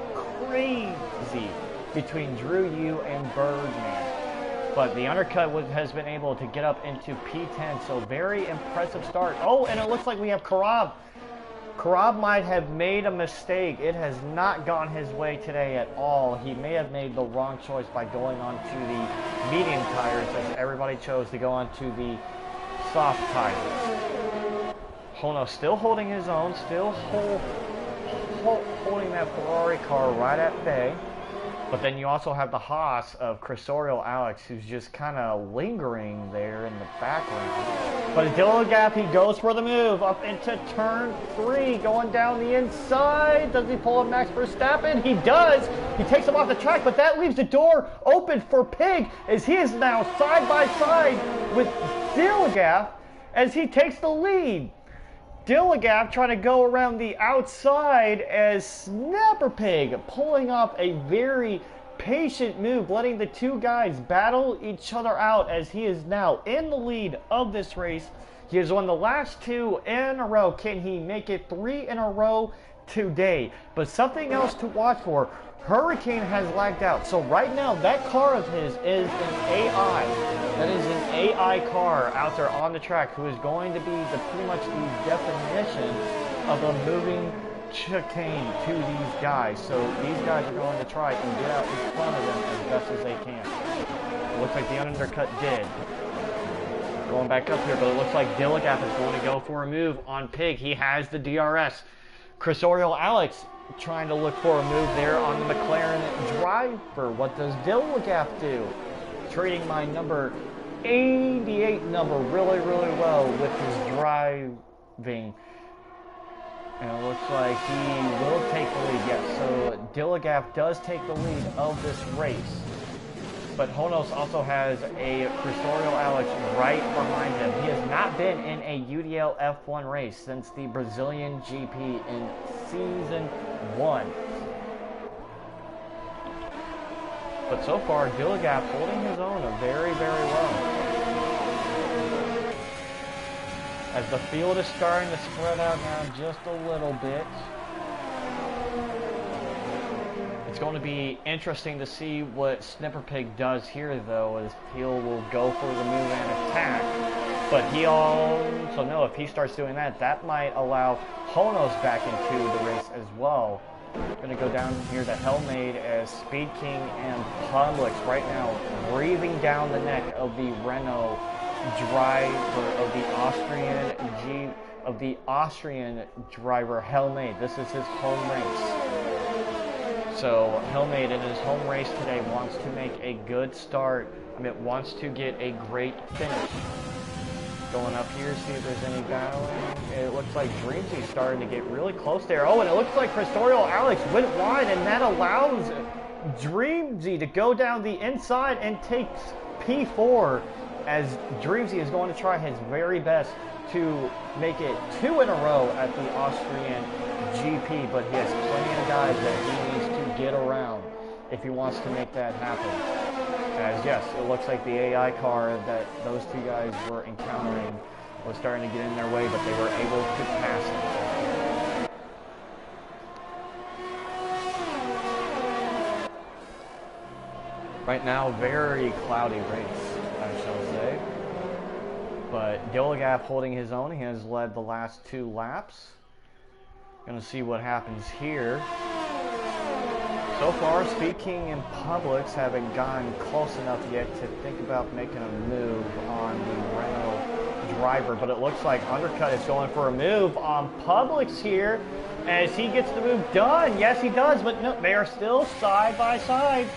Speaker 1: crazy between Drew Yu and Birdman. But the undercut has been able to get up into P10, so very impressive start. Oh, and it looks like we have Karab. Karab might have made a mistake. It has not gone his way today at all. He may have made the wrong choice by going on to the medium tires, as everybody chose to go on to the soft tires. Hono still holding his own, still holding that Ferrari car right at bay. But then you also have the Haas of Crisorial Alex, who's just kind of lingering there in the background. But Dilligap, he goes for the move up into turn 3, going down the inside. Does he pull up Max Verstappen? He does. He takes him off the track, but that leaves the door open for Pig, as he is now side by side with Dilligap as he takes the lead. Dilligap trying to go around the outside as Snapper Pig pulling off a very patient move, letting the two guys battle each other out as he is now in the lead of this race. He has won the last 2 in a row. Can he make it 3 in a row today? But something else to watch for. Hurricane has lagged out. So right now, that car of his is an AI. That is an AI car out there on the track who is going to be pretty much the definition of a moving chicane to these guys. So these guys are going to try and get out in front of them as best as they can. It looks like the undercut did. Going back up here, but it looks like Dilligap is going to go for a move on Pig. He has the DRS. Crisorial Alex trying to look for a move there on the McLaren driver. What does Dilligap do? Treating my number 88 number really, really well with his driving. And it looks like he will take the lead. Yes, so Dilligap does take the lead of this race. But Honos also has a Crisorial Alex right behind him. He has not been in a UDL F1 race since the Brazilian GP in Season 1. But so far, Dilligap holding his own very, very well. As the field is starting to spread out now just a little bit. It's going to be interesting to see what Snipper Pig does here, though, as Peel will go for the move and attack. But he also knows if he starts doing that, that might allow Honos back into the race as well. Going to go down here to Helmade as Speed King and Publix right now breathing down the neck of the Renault driver of the Austrian driver Helmade. This is his home race. So Helmade in his home race today wants to make a good start. Wants to get a great finish. Going up here, see if there's any battling. It looks like Dreamsy's starting to get really close there. Oh, and it looks like Crisorial Alex went wide, and that allows Dreamsy to go down the inside and takes P4, as Dreamsy is going to try his very best to make it 2 in a row at the Austrian GP, but he has plenty of guys that he needs to get around if he wants to make that happen. As yes, it looks like the AI car that those two guys were encountering was starting to get in their way, but they were able to pass him. Right now, very cloudy race, I shall say. But Dilligap holding his own. He has led the last 2 laps. Gonna see what happens here. So far, Speed King and Publix haven't gotten close enough yet to think about making a move on the Renault driver, but it looks like Undercut is going for a move on Publix here as he gets the move done. Yes, he does, but no, they are still side by side.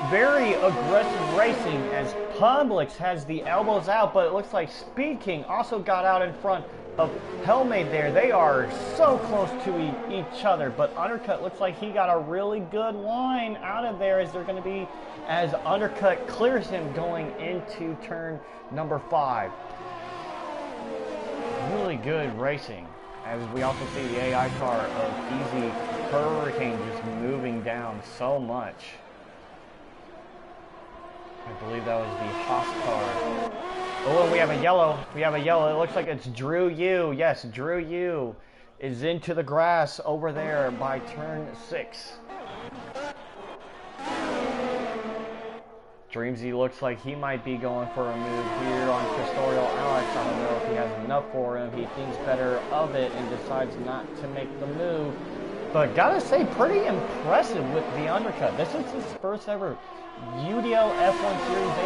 Speaker 1: Very aggressive racing as Publix has the elbows out, but it looks like Speed King also got out in front of Helmade there. They are so close to each other, but Undercut looks like he got a really good line out of there as they're going to be, as Undercut clears him going into turn number 5. Really good racing, as we also see the AI car of Easy Hurricane just moving down so much. I believe that was the Haas car. Oh, we have a yellow. We have a yellow. It looks like it's Drew Yu. Yes, Drew Yu is into the grass over there by turn 6. Dreamsy looks like he might be going for a move here on Cristorial Alex. I don't know if he has enough for him. He thinks better of it and decides not to make the move. But gotta say, pretty impressive with the undercut. This is his first ever UDL F1 Series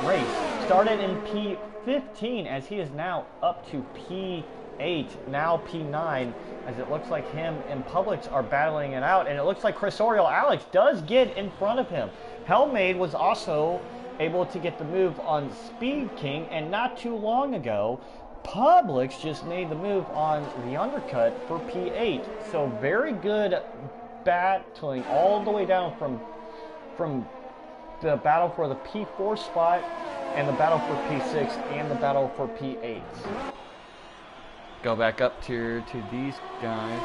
Speaker 1: 8 race. Started in P15 as he is now up to P8, now P9, as it looks like him and Publix are battling it out. And it looks like Cristorial Alex does get in front of him. Hellmade was also able to get the move on Speed King, and not too long ago, Publix just made the move on the undercut for P8. So very good battling all the way down from the battle for the P4 spot and the battle for P6 and the battle for P8. Go back up to these guys.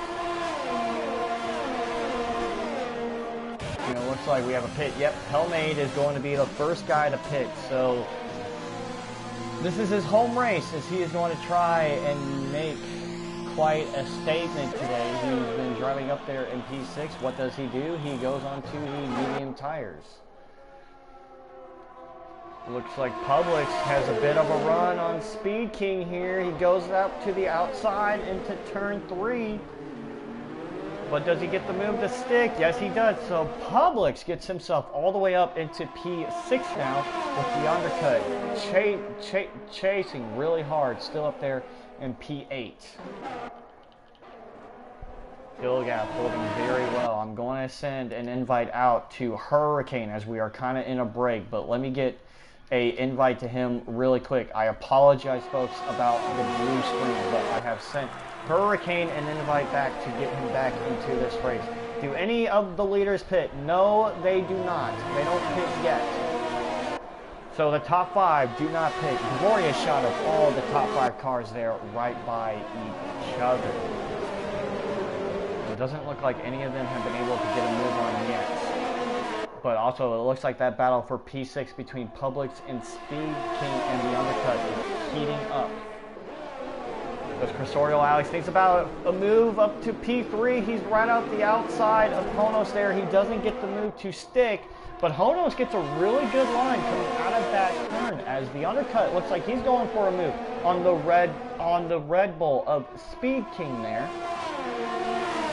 Speaker 1: You know, looks like we have a pit. Yep, Hellmade is going to be the first guy to pit. So this is his home race, as he is going to try and make quite a statement today. He's been driving up there in P6. What does he do? He goes on to the medium tires. Looks like Publix has a bit of a run on Speed King here. He goes out to the outside into turn 3. But does he get the move to stick? Yes, he does. So Publix gets himself all the way up into P6 now with the undercut. Chasing really hard, still up there in P8. Gilgap holding very well. I'm going to send an invite out to Hurricane as we are kind of in a break, but let me get a invite to him really quick. I apologize, folks, about the blue screen, but I have sent Hurricane an invite back to get him back into this race. Do any of the leaders pit? No, they do not. They don't pit yet. So the top 5 do not pit. Glorious shot of all the top 5 cars there right by each other. It doesn't look like any of them have been able to get a move on yet. But also, it looks like that battle for P6 between Publix and Speed King and the undercut is heating up. As Cristorial Alex thinks about a move up to P3, he's right out the outside of Honos there. He doesn't get the move to stick, but Honos gets a really good line coming out of that turn as the undercut looks like he's going for a move on the Red Bull of Speed King there.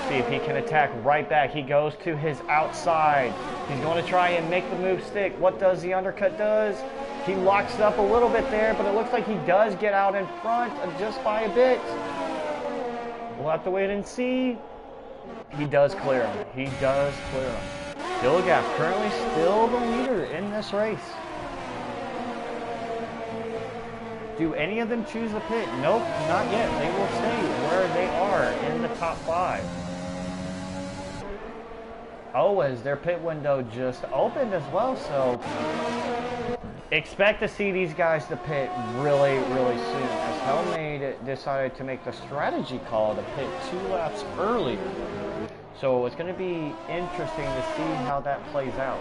Speaker 1: See if he can attack right back. He goes to his outside. He's going to try and make the move stick. What does the undercut does? He locks it up a little bit there, but it looks like he does get out in front just by a bit. We'll have to wait and see. He does clear him. He does clear him. Gilgap currently still the leader in this race. Do any of them choose the pit? Nope, not yet. They will stay where they are in the top 5. Oh, as their pit window just opened as well, so expect to see these guys to pit really, really soon, as Hellmade decided to make the strategy call to pit 2 laps earlier. So it's going to be interesting to see how that plays out.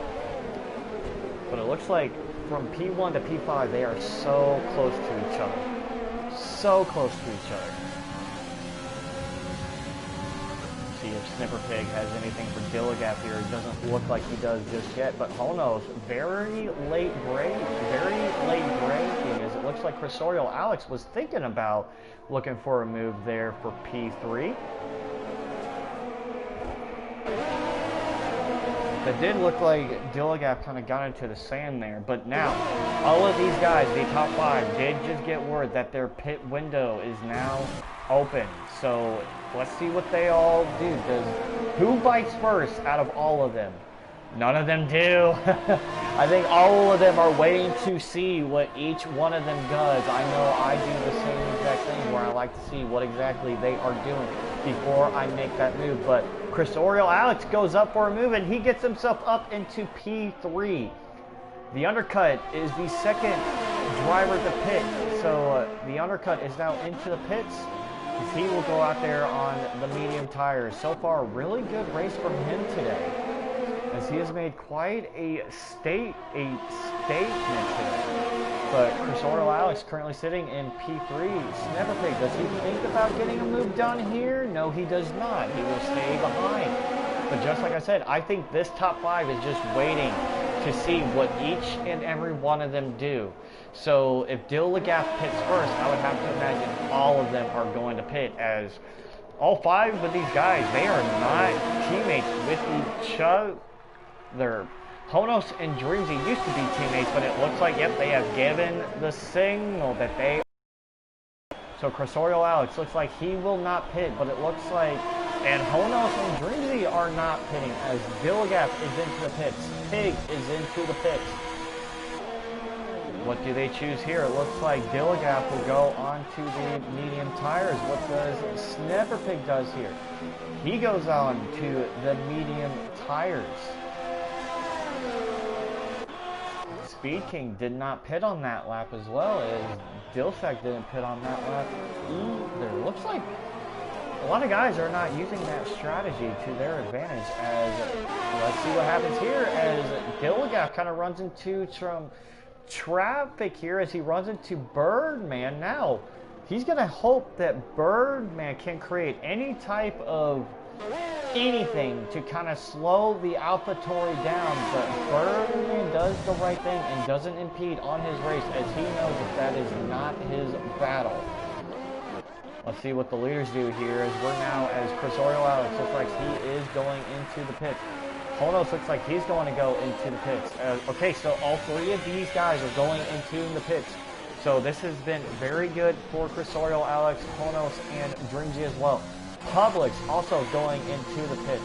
Speaker 1: But it looks like from P1 to P5, they are so close to each other. So close to each other. See if Snipper Pig has anything for Gilgap here. It doesn't look like he does just yet, but Honos, very late breaking, as it looks like Cristorial Alex was thinking about looking for a move there for P3. It did look like Gilgap kind of got into the sand there, but now all of these guys, the top 5, did just get word that their pit window is now open. So let's see what they all do. Who bites first out of all of them? None of them do. I think all of them are waiting to see what each one of them does. I know I do the same exact thing where I like to see what exactly they are doing before I make that move. But Cristorial Alex goes up for a move and he gets himself up into P3. The undercut is the second driver to pit. So the undercut is now into the pits. He will go out there on the medium tires. So far, really good race from him today, as he has made quite a statement today. But Cristorial Alex currently sitting in P3. Snapper Pig, does he think about getting a move done here? No, he does not. He will stay behind. But just like I said, I think this top 5 is just waiting to see what each and every one of them do. So if Dilligaff pits first, I would have to imagine all of them are going to pit, as all 5 of these guys, they are not teammates with each other. Honos and Dreamsy used to be teammates, but it looks like, yep, they have given the signal that they are. So Crossorio Alex looks like he will not pit, but it looks like, and Honos and Dreamsy are not pitting, as Dilligaff is into the pits. Pig is into the pits. What do they choose here? It looks like Dilligaff will go onto the medium tires. What does Snapper Pig does here? He goes on to the medium tires. Speed King did not pit on that lap as well, as Dilsack didn't pit on that lap either. Looks like a lot of guys are not using that strategy to their advantage, as let's see what happens here as Dilligaff kind of runs into some traffic here as he runs into Birdman. Now he's gonna hope that Birdman can create any type of anything to kind of slow the AlphaTauri down, but Birdman does the right thing and doesn't impede on his race, as he knows that is not his battle. Let's see what the leaders do here, as we're now, as Crossorio Alex looks like he is going into the pits. Honos looks like he's going to go into the pits. Okay, so all 3 of these guys are going into the pits. So this has been very good for Crossorio Alex, Honos, and Dreamsy as well. Publix also going into the pits.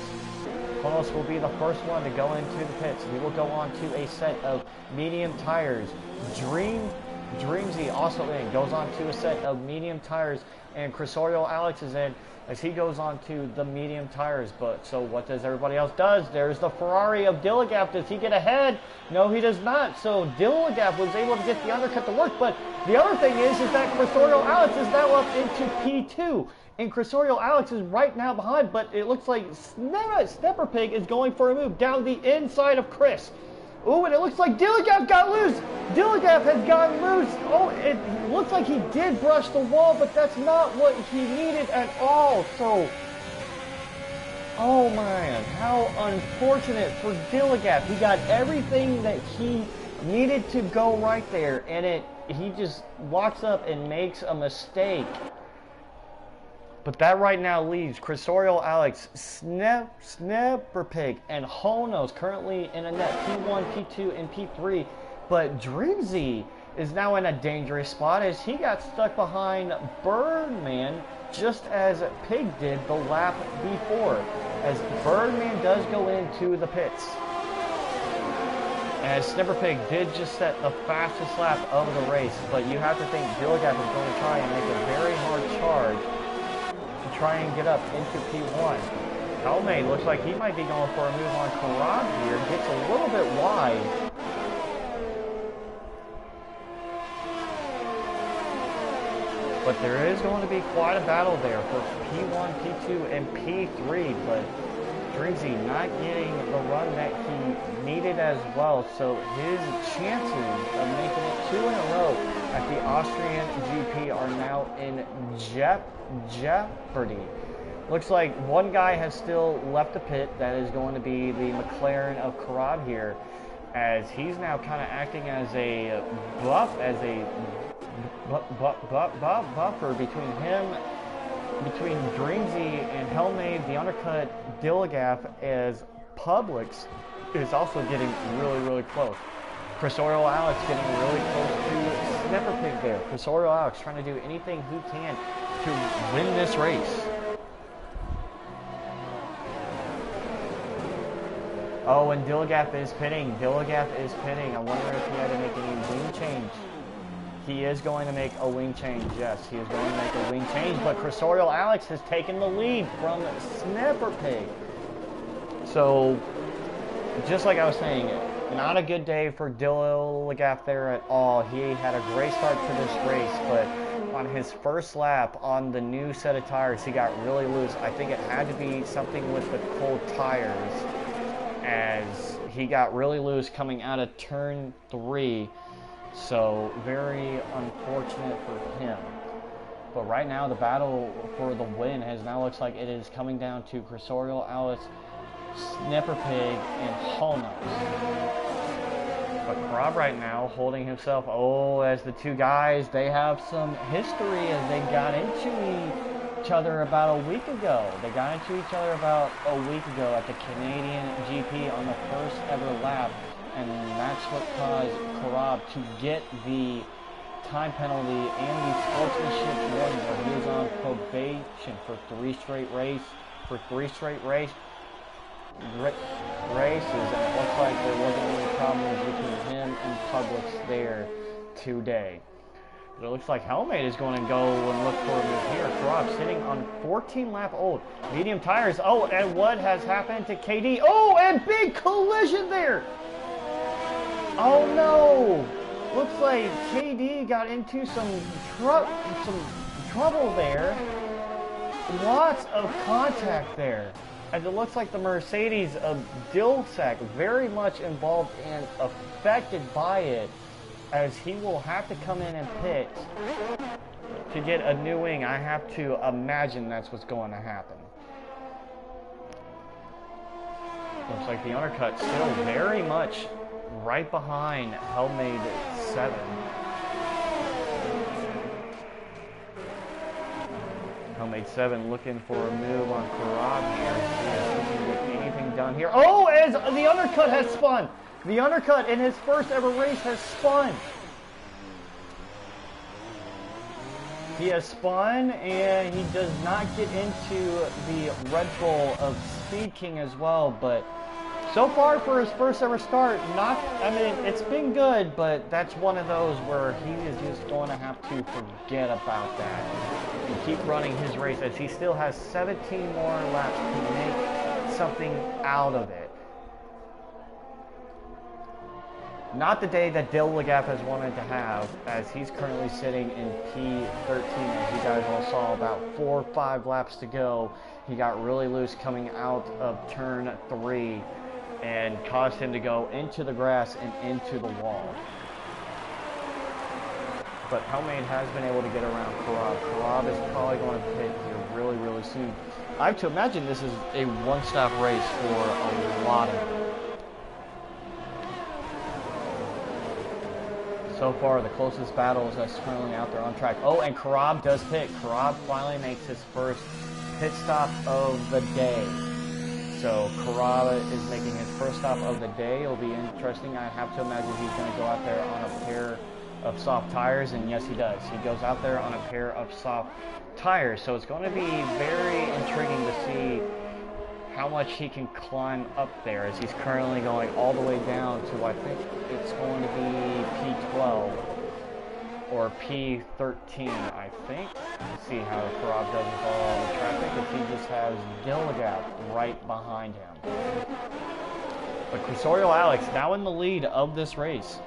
Speaker 1: Honos will be the first one to go into the pits. He will go on to a set of medium tires. Dreamsy also in, goes on to a set of medium tires, and Crossorio Alex is in as he goes on to the medium tires. But so what does everybody else does? There's the Ferrari of Dilligaff. Does he get ahead? No, he does not. So Dilligaff was able to get the undercut to work, but the other thing is that Crossorio Alex is now up into P2. And Crossorio Alex is right now behind, but it looks like Snapper Pig is going for a move down the inside of Chris. Ooh, and it looks like Dilligaff got loose. Dilligaff has gotten loose. Oh, it looks like he did brush the wall, but that's not what he needed at all. So, oh man, how unfortunate for Dilligaff. He got everything that he needed to go right there, and he just walks up and makes a mistake. But that right now leaves Crossorio Alex, Snapper Pig, and Honos currently in a net P1, P2, and P3. But Dreamsy is now in a dangerous spot as he got stuck behind Birdman, just as Pig did the lap before, as Birdman does go into the pits. As Snapper Pig did just set the fastest lap of the race, but you have to think Dilligaff is going to try and make a very hard charge to try and get up into P1. Helmay looks like he might be going for a move on Karab here. Gets a little bit wide. But there is going to be quite a battle there for P1, P2, and P3. But Dreamsy not getting the run that he needed as well. So his chances of making it 2 in a row at the Austrian GP are now in jeopardy. Looks like one guy has still left the pit. That is going to be the McLaren of Karad here, as he's now kind of acting as a buffer between him, between Dreamsy and Helmay, the undercut Dilligaff, as Publix is also getting really close. Crossorio Alex getting really close to Snapper Pig there. Crossorio Alex trying to do anything he can to win this race. Oh, and Dilligaff is pinning. Dilligaff is pinning. I wonder if he had to make any wing change. He is going to make a wing change. Yes, he is going to make a wing change. But Crossorio Alex has taken the lead from Snapper Pig. So, just like I was saying, not a good day for Dilligaff there at all. He had a great start to this race, but on his first lap on the new set of tires, he got really loose. I think it had to be something with the cold tires, as he got really loose coming out of turn 3. So very unfortunate for him. But right now the battle for the win has now looks like it is coming down to Crossorio Alex, Snapper Pig, and Honos. But Rob right now holding himself, oh, as the two guys, they have some history as they got into each other about a week ago. They got into each other about a week ago at the Canadian GP on the first ever lap. And that's what caused Rob to get the time penalty and the sportsmanship warning where he was on probation for three straight races, and it looks like there wasn't any problems between him and Publix there today. But it looks like Helmate is going to go and look for a move here. Rob sitting on 14 lap old medium tires. Oh, and what has happened to KD? Oh, and big collision there. Oh no! Looks like KD got into some trouble there. Lots of contact there. And it looks like the Mercedes of Dilsack very much involved and affected by it, as he will have to come in and pit to get a new wing. I have to imagine that's what's going to happen. Looks like the undercut still very much right behind Helmade 7. Helmade 7 looking for a move on Karab here. See if he can get anything done here. Oh, as the undercut has spun. The undercut in his first ever race has spun. He has spun, and he does not get into the Red Bull of Speed King as well, but so far for his first ever start, it's been good, but that's one of those where he is just going to have to forget about that and keep running his race, as he still has 17 more laps to make something out of it. Not the day that Dale Legap has wanted to have, as he's currently sitting in P13. As you guys all saw, about 4 or 5 laps to go, he got really loose coming out of turn 3 and caused him to go into the grass and into the wall. But Helmade has been able to get around Karab. Karab is probably going to pit here really, really soon. I have to imagine this is a one-stop race for a lot of them. So far, the closest battles that's currently out there on track. Oh, and Karab does pit. Karab finally makes his first pit stop of the day. So Karab is making his first stop of the day. It'll be interesting. I have to imagine he's going to go out there on a pair of soft tires, and yes, he does. He goes out there on a pair of soft tires. So it's going to be very intriguing to see how much he can climb up there, as he's currently going all the way down to, I think it's going to be P12 or P13, I think. Let's see how Karab does with all the traffic, if he just has Dilligap right behind him. But Crusorio Alex now in the lead of this race.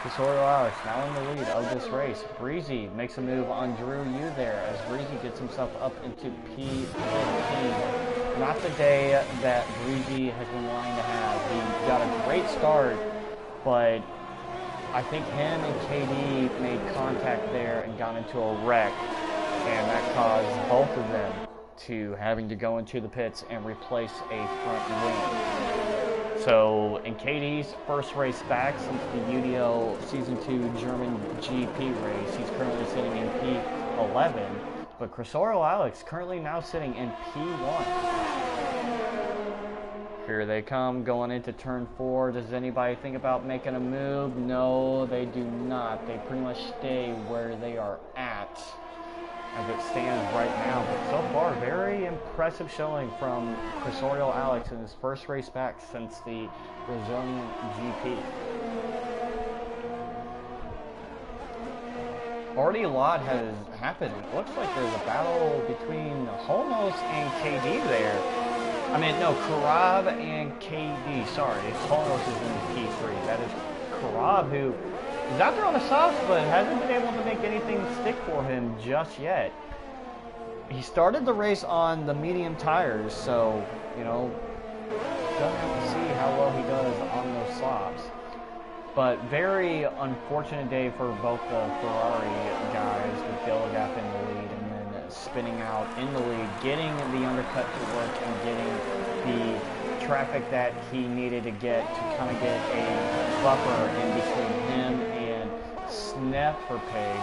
Speaker 1: Crusorio Alex now in the lead of this race. Breezy makes a move on Drew Yu there, as Breezy gets himself up into P15. Not the day that Breezy has been wanting to have. He got a great start, but I think him and KD made contact there and got into a wreck, and that caused both of them to having to go into the pits and replace a front wing. So in KD's first race back since the UDL Season 2 German GP race, he's currently sitting in P11, but Crusorio Alex currently now sitting in P1. Here they come going into turn 4. Does anybody think about making a move? No, they do not. They pretty much stay where they are at as it stands right now. But so far, very impressive showing from Crusorio Alex in his first race back since the Brazilian GP. Already a lot has happened. It looks like there's a battle between Holmos and KD there. I mean, no, Karab and KD. Sorry, Holmos is in P3. That is Karab, who is out there on the softs, but hasn't been able to make anything stick for him just yet. He started the race on the medium tires, so, you know, gonna have to see how well he does on those softs. But very unfortunate day for both the Ferrari guys, with Dilligap in the lead and then spinning out in the lead, getting the undercut to work and getting the traffic that he needed to get to kind of get a buffer in between him and Snapperpig.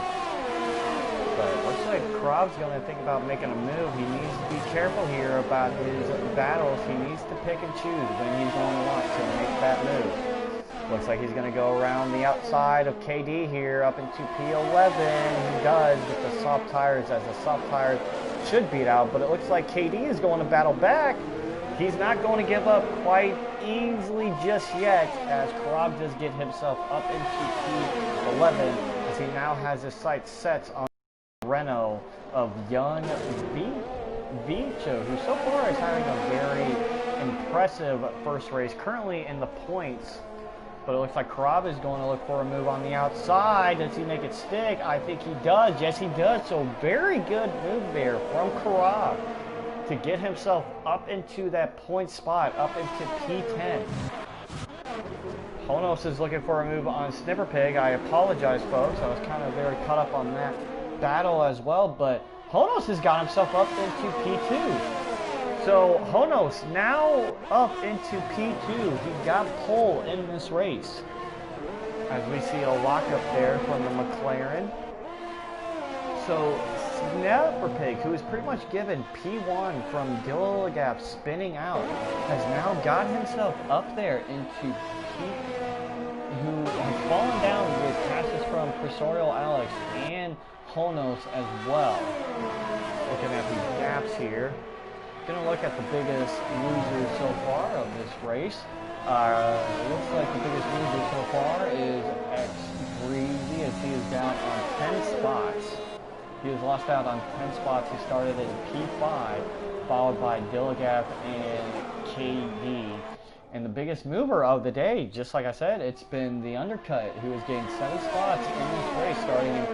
Speaker 1: But it looks like Krab's going to think about making a move. He needs to be careful here about his battles. He needs to pick and choose when he's going to want to make that move. Looks like he's going to go around the outside of KD here up into P11. He does with the soft tires, as the soft tires should beat out. But it looks like KD is going to battle back. He's not going to give up quite easily just yet, as Krab does get himself up into P11, as he now has his sights set on Renault of Young Vicho, who so far is having a very impressive first race, currently in the points. But it looks like Krab is going to look for a move on the outside. Does he make it stick? I think he does. Yes, he does. So very good move there from Krab to get himself up into that point spot, up into P10. Honos is looking for a move on Snapperpig. I apologize, folks. I was kind of very caught up on that battle as well. But Honos has got himself up into P2. So Honos now up into P2. He got pole in this race, as we see a lockup there from the McLaren. So Snapperpig, who is pretty much given P1 from Dilligap spinning out, has now got himself up there into P, who has fallen down with passes from Presorial Alex and Honos as well. Looking at these gaps here. Gonna look at the biggest loser so far of this race. It looks like the biggest loser so far is X Breezy, as he is down on 10 spots. He was lost out on 10 spots. He started in P5, followed by Dilligap and KD. And the biggest mover of the day, just like I said, it's been the Undercut, who has gained 7 spots in this race, starting in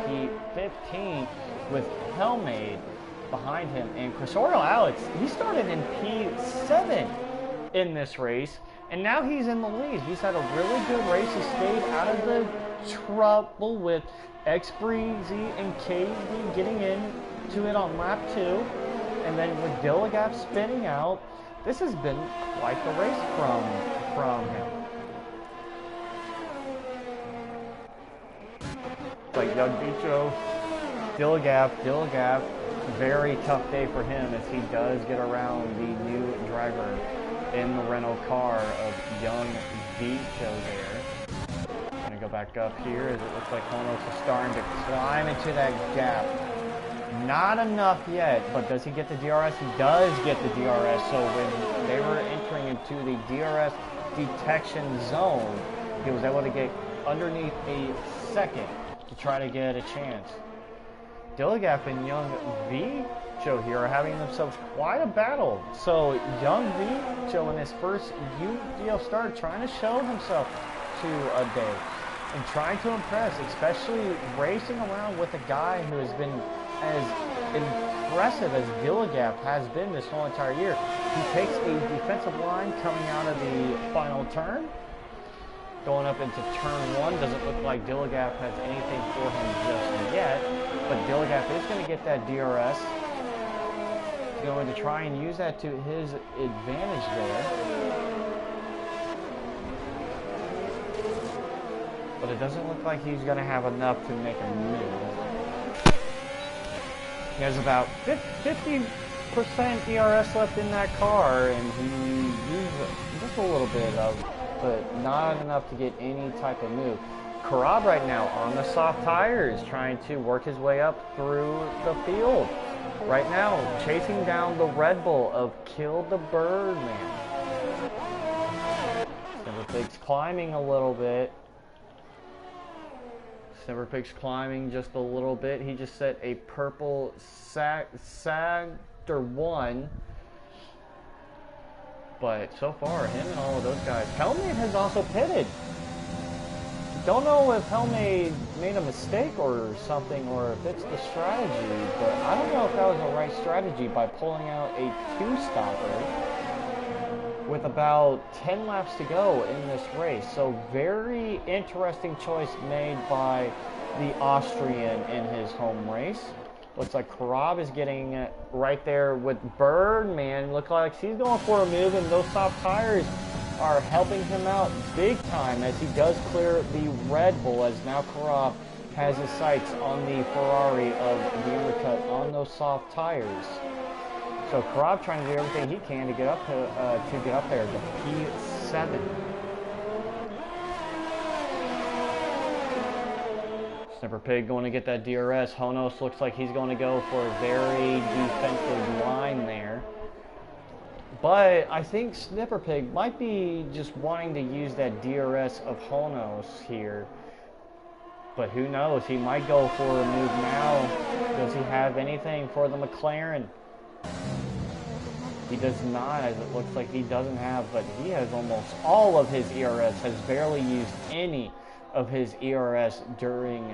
Speaker 1: P15 with Helmade behind him. And Presorial Alex, he started in P7 in this race, and now he's in the lead. He's had a really good race. He stayed out of the trouble with X Breezy and KD getting into it on lap 2, and then with Dilligap spinning out. This has been quite the race from him. Like Young Bicho, Dilligap, very tough day for him, as he does get around the new driver in the Renault car of Young Bicho there. Gonna go back up here, as it looks like Honos is starting to climb into that gap. Not enough yet, but does he get the DRS? He does get the DRS. So when they were entering into the DRS detection zone, he was able to get underneath a second to try to get a chance. Dilligap and Young Vicho here are having themselves quite a battle. So Young Vicho in his first UDL start, trying to show himself to a day and trying to impress, especially racing around with a guy who has been as impressive as Dilligap has been this whole entire year. He takes a defensive line coming out of the final turn, going up into turn 1. Doesn't look like Dilligap has anything for him just yet, but Dilligap is going to get that DRS. He's going to try and use that to his advantage there. But it doesn't look like he's going to have enough to make a move. He has about 50% DRS left in that car, and he used just a little bit of, but not enough to get any type of move. Krab right now on the soft tires, trying to work his way up through the field. Right now, chasing down the Red Bull of Kill the Birdman. Snapperpig's climbing a little bit. Snapperpig's climbing just a little bit. He just set a purple Sector 1. But so far, him and all of those guys. Helmade has also pitted. Don't know if Helmade made a mistake or something, or if it's the strategy, but I don't know if that was the right strategy by pulling out a 2-stopper with about 10 laps to go in this race. So very interesting choice made by the Austrian in his home race. Looks like Karab is getting right there with Birdman. Looks like she's going for a move, and those soft tires are helping him out big time as he does clear the Red Bull, as now Karab has his sights on the Ferrari of the undercut on those soft tires. So Karab trying to do everything he can to get up there to P7. Snipper Pig going to get that DRS. Honos looks like he's going to go for a very defensive line there. But I think Snipper Pig might be just wanting to use that DRS of Honos here. But who knows? He might go for a move now. Does he have anything for the McLaren? He does not, as it looks like he doesn't have, but he has almost all of his ERS, has barely used any of his ERS during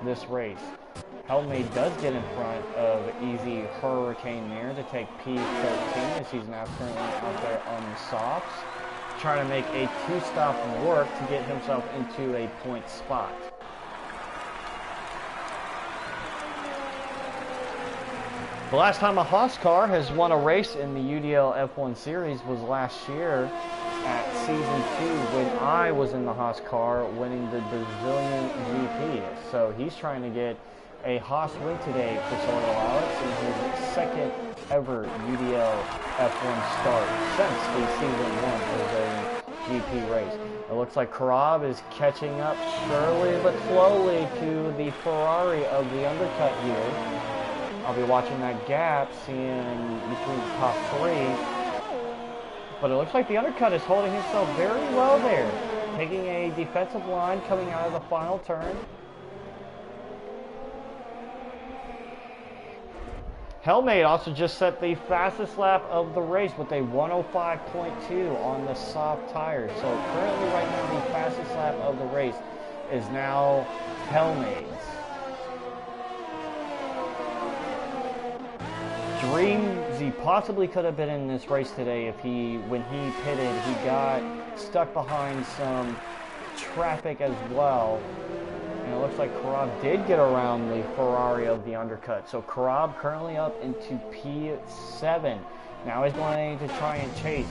Speaker 1: this race. Helmade does get in front of Easy Hurricane there to take P13 as he's now currently out there on the softs, trying to make a two-stop work to get himself into a point spot. The last time a Haas car has won a race in the UDL F1 Series was last year at Season 2 when I was in the Haas car winning the Brazilian GP. So he's trying to get a Haas win today for Sordo Alex in his second ever UDL F1 start since the Season 1 Brazilian GP race. It looks like Karab is catching up surely but slowly to the Ferrari of the undercut here. I'll be watching that gap, seeing between the top three. But it looks like the undercut is holding himself very well there. Taking a defensive line coming out of the final turn. Helmade also just set the fastest lap of the race with a 105.2 on the soft tires. So currently right now the fastest lap of the race is now Helmade's. Dreamsy possibly could have been in this race today if when he pitted, he got stuck behind some traffic as well. And it looks like Karab did get around the Ferrari of the undercut. So Karab currently up into P7. Now he's going to try and chase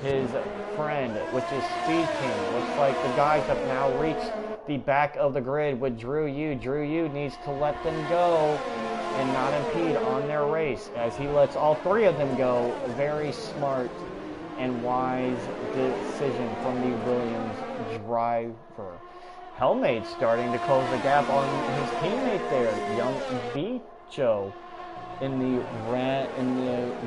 Speaker 1: his friend, which is Speed King. Looks like the guys have now reached the back of the grid with Drew Yu. Drew Yu needs to let them go and not impede on their race as he lets all three of them go. Very smart and wise decision from the Williams driver. Helmade starting to close the gap on his teammate there, young Bicho in the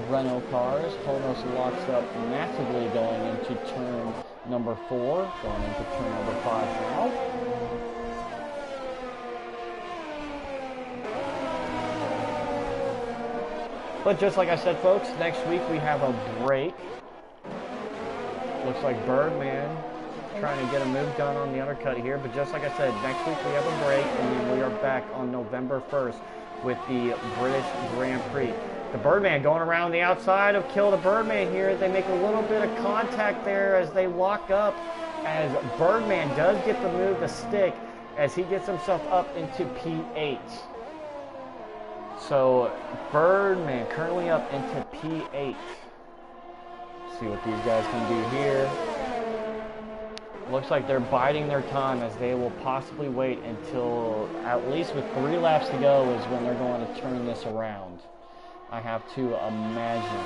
Speaker 1: Renault cars. Honos locks up massively going into turn number 4, going into turn number 5 now. But just like I said, folks, next week we have a break. Looks like Birdman trying to get a move done on the undercut here. But just like I said, next week we have a break, and then we are back on November 1st with the British Grand Prix. The Birdman going around the outside of Kill the Birdman here. They make a little bit of contact there as they lock up, as Birdman does get the move to stick as he gets himself up into P8. So Birdman currently up into P8. See what these guys can do here. Looks like they're biding their time as they will possibly wait until at least with 3 laps to go is when they're going to turn this around. I have to imagine.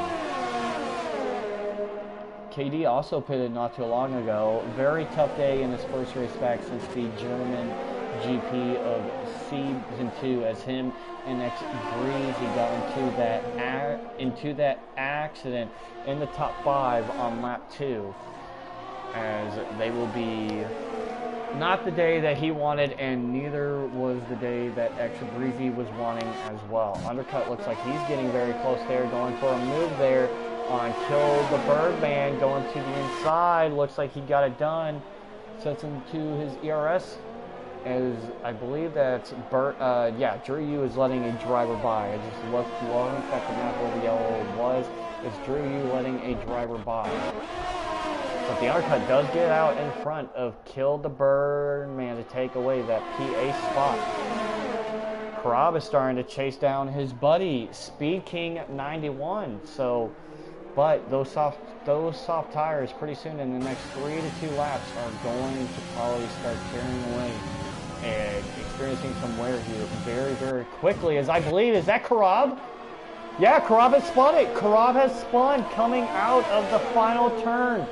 Speaker 1: KD also pitted not too long ago. Very tough day in his first race back since the German GP of Season 2 as him and X Breezy got into that accident in the top 5 on lap 2. As they will be not the day that he wanted, and neither was the day that X Breezy was wanting as well. Undercut looks like he's getting very close there, going for a move there on Kill the Birdman, going to the inside. Looks like he got it done. Sets him to his ERS. As I believe that's Drew Yu is letting a driver by. I just looked at the map where the yellow was. It's Drew Yu letting a driver by. But the undercut does get out in front of Kill the Birdman to take away that PA spot. Karab is starting to chase down his buddy, Speed King 91. So, but those soft tires pretty soon in the next 3 to 2 laps are going to probably start tearing away and experiencing some wear here very, very quickly. As I believe, is that Karab? Yeah, Karab has spun it. Karab has spun coming out of the final turn.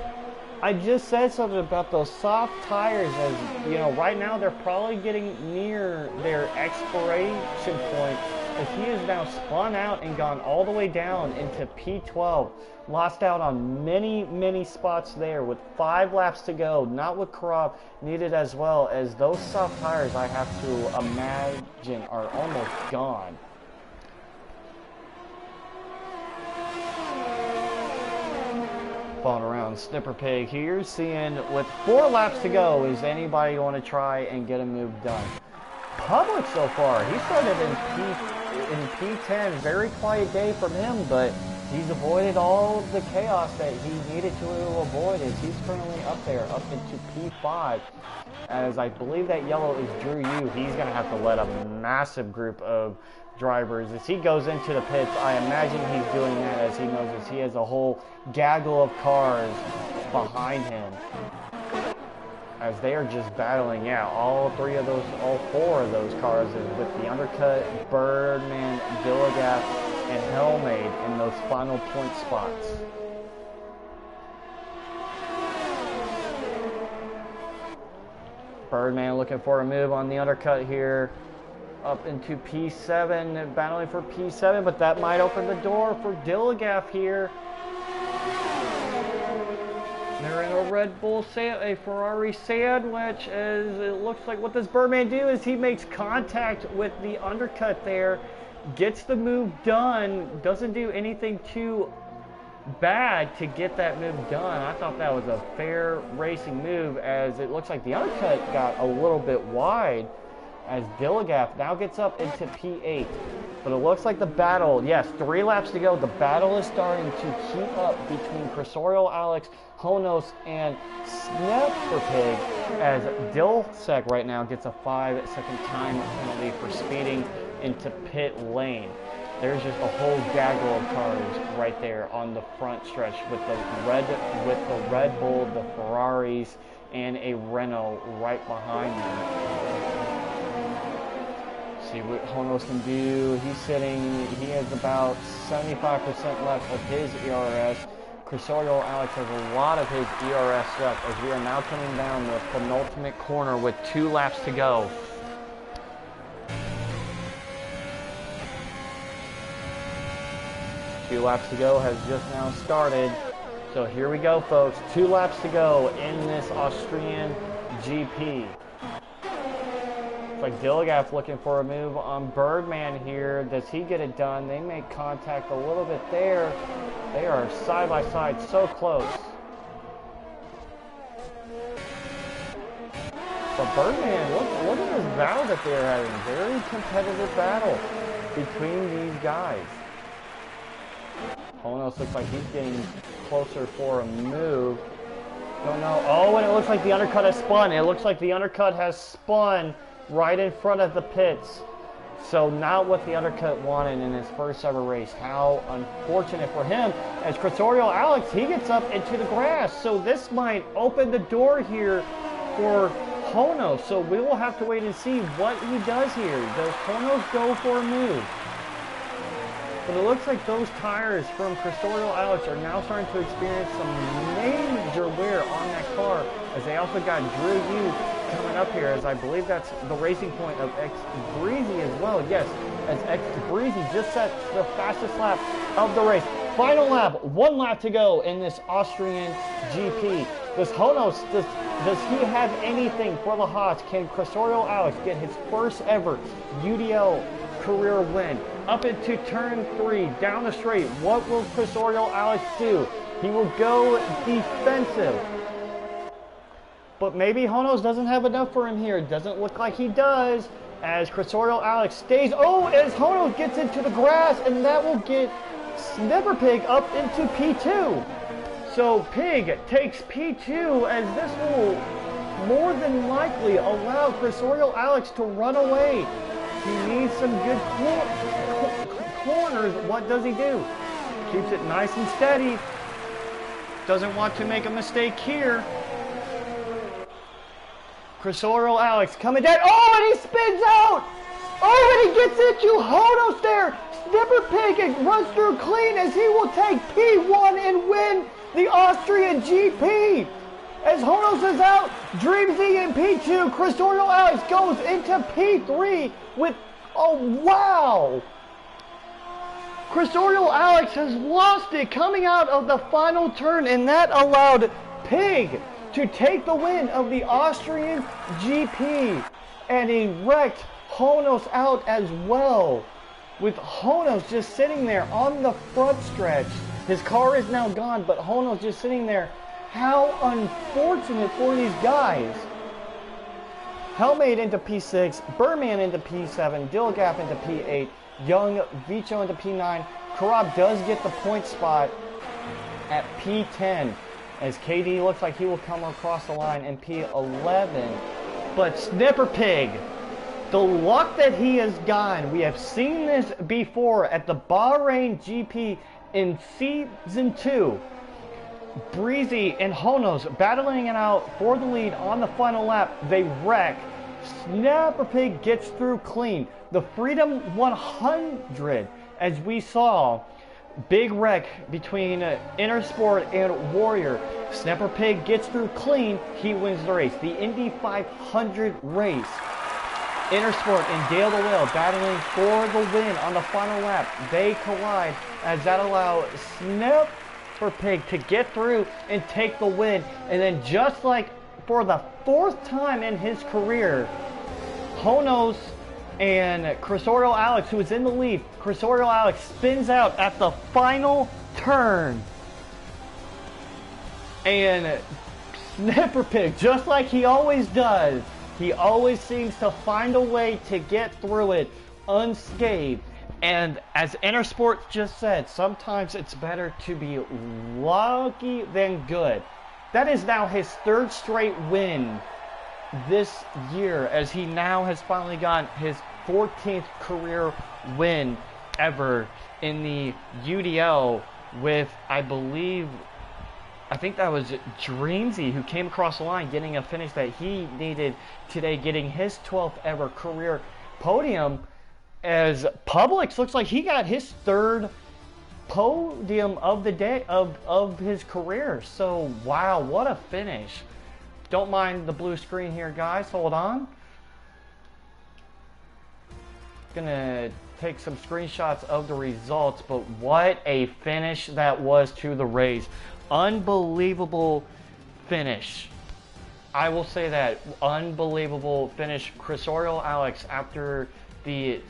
Speaker 1: I just said something about those soft tires, as you know, right now they're probably getting near their expiration point, as he is now spun out and gone all the way down into P12. Lost out on many spots there with 5 laps to go, not with Karab needed, as well as those soft tires, I have to imagine, are almost gone. Following around Snipper Pig here, seeing with 4 laps to go, is anybody going to try and get a move done? Public so far, he started in P10, very quiet day from him, but he's avoided all of the chaos that he needed to avoid, as he's currently up there, up into P5, as I believe that yellow is Drew Yu. He's going to have to let a massive group of drivers as he goes into the pits. I imagine he's doing that as he knows as he has a whole gaggle of cars behind him, as they are just battling out. All 4 of those cars is with the undercut, Birdman, Dilligaf, and Hellmade in those final point spots. Birdman looking for a move on the undercut here. Up into P7, battling for P7, but that might open the door for Dilligaf here. They're in a Red Bull, a Ferrari sandwich, as it looks like. What does Birdman do is he makes contact with the undercut there, gets the move done, doesn't do anything too bad to get that move done. I thought that was a fair racing move, as it looks like the undercut got a little bit wide, as Dilligaf now gets up into P8. But it looks like the battle, yes, 3 laps to go. The battle is starting to heat up between Cursorial Alex, Honos, and Snipper Pig, as Dilsec right now gets a 5-second time penalty for speeding into pit lane. There's just a whole gaggle of cars right there on the front stretch with the Red Bull, the Ferraris, and a Renault right behind them. See what Honos can do. He has about 75% left of his ERS. Cursorial Alex has a lot of his ERS left, as we are now coming down the penultimate corner with 2 laps to go. Two laps to go has just now started. So here we go, folks. 2 laps to go in this Austrian GP. Like Dilligaf looking for a move on Birdman here. Does he get it done? They make contact a little bit there. They are side by side, so close. But Birdman, look at this battle that they're having. Very competitive battle between these guys. Honos looks like he's getting closer for a move. Don't know. Oh, and it looks like the undercut has spun. It looks like the undercut has spun right in front of the pits. So not what the undercut wanted in his first ever race. How unfortunate for him, as Cursorial Alex, he gets up into the grass. So this might open the door here for Honos. So we will have to wait and see what he does here. Does Honos go for a move? But it looks like those tires from Cursorial Alex are now starting to experience some major wear on that car, as they also got Drew Yu coming up here, as I believe that's the racing point of X Breezy as well. Yes, as X Breezy just set the fastest lap of the race. Final lap, 1 lap to go in this Austrian GP. Does Honos, does he have anything for the Haas? Can Cursorial Alex get his first ever UDL career win? Up into turn 3, down the straight. What will Cursorial Alex do? He will go defensive. But maybe Honos doesn't have enough for him here. It doesn't look like he does, as Cursorial Alex stays. Oh, as Honos gets into the grass, and that will get Snipper Pig up into P2. So Pig takes P2, as this will more than likely allow Cursorial Alex to run away He needs some good corners. What does he do? Keeps it nice and steady. Doesn't want to make a mistake here. Crisoro Alex coming down. Oh, and he spins out. Oh, and he gets into Honos there. Snipper Pig and runs through clean as he will take P1 and win the Austrian GP. As Honos is out, Dreamzy in P2. Crisoro Alex goes into P3 with, oh wow. Crisoro Alex has lost it coming out of the final turn, and that allowed Pig to take the win of the Austrian GP. And he wrecked Honos out as well, with Honos just sitting there on the front stretch. His car is now gone, but Honos just sitting there. How unfortunate for these guys. Helmade into P6, Burman into P7, Dilgap into P8, Young Vicho into P9. Karab does get the point spot at P10 as KD looks like he will come across the line in P11. But Snipper Pig, the luck that he has gotten, we have seen this before at the Bahrain GP in Season 2. Breezy and Honos battling it out for the lead on the final lap. They wreck. Snapper Pig gets through clean. The Freedom 100, as we saw, big wreck between Intersport and Warrior. Snapper Pig gets through clean. He wins the race. The Indy 500 race. Intersport and Dale the Whale battling for the win on the final lap. They collide as that allows Snapper Pig to get through and take the win. And then just like for the 4th time in his career, Honos and Crisoro Alex, who is in the lead, Crisoro Alex spins out at the final turn. And Snipper Pig, just like he always does, he always seems to find a way to get through it unscathed. And as Intersport just said, sometimes it's better to be lucky than good. That is now his 3rd straight win this year, as he now has finally gotten his 14th career win ever in the UDL with, I think that was Dreamzy who came across the line getting a finish that he needed today, getting his 12th ever career podium, as Publix looks like he got his 3rd podium of the day of his career. So wow, what a finish. Don't mind the blue screen here, guys. Hold on. Gonna take some screenshots of the results, but what a finish that was to the race. Unbelievable finish. I will say that. Unbelievable finish. Crisoro Alex, after the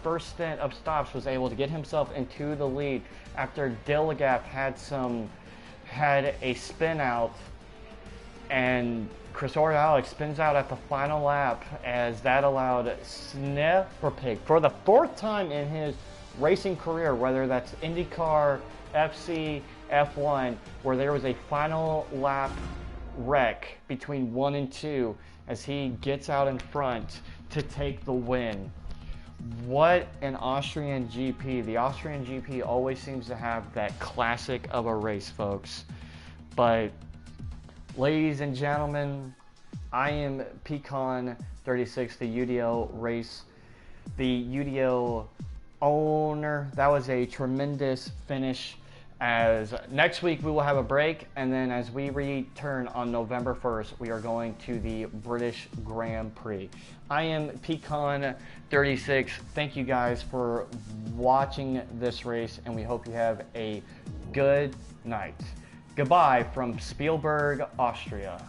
Speaker 1: first stint of stops, was able to get himself into the lead after Dilligap had a spin out, and Crisoro Alex spins out at the final lap, as that allowed Snipper Pig for the 4th time in his racing career, whether that's IndyCar, FC, F1, where there was a final lap wreck between 1 and 2 as he gets out in front to take the win. What an Austrian GP. The Austrian GP always seems to have that classic of a race, folks. But ladies and gentlemen, I am Pecan36, the UDL race, the UDL owner. That was a tremendous finish. As next week we will have a break, and then as we return on November 1st, we are going to the British Grand Prix. I am Pecan36. Thank you guys for watching this race, and we hope you have a good night. Goodbye from Spielberg, Austria.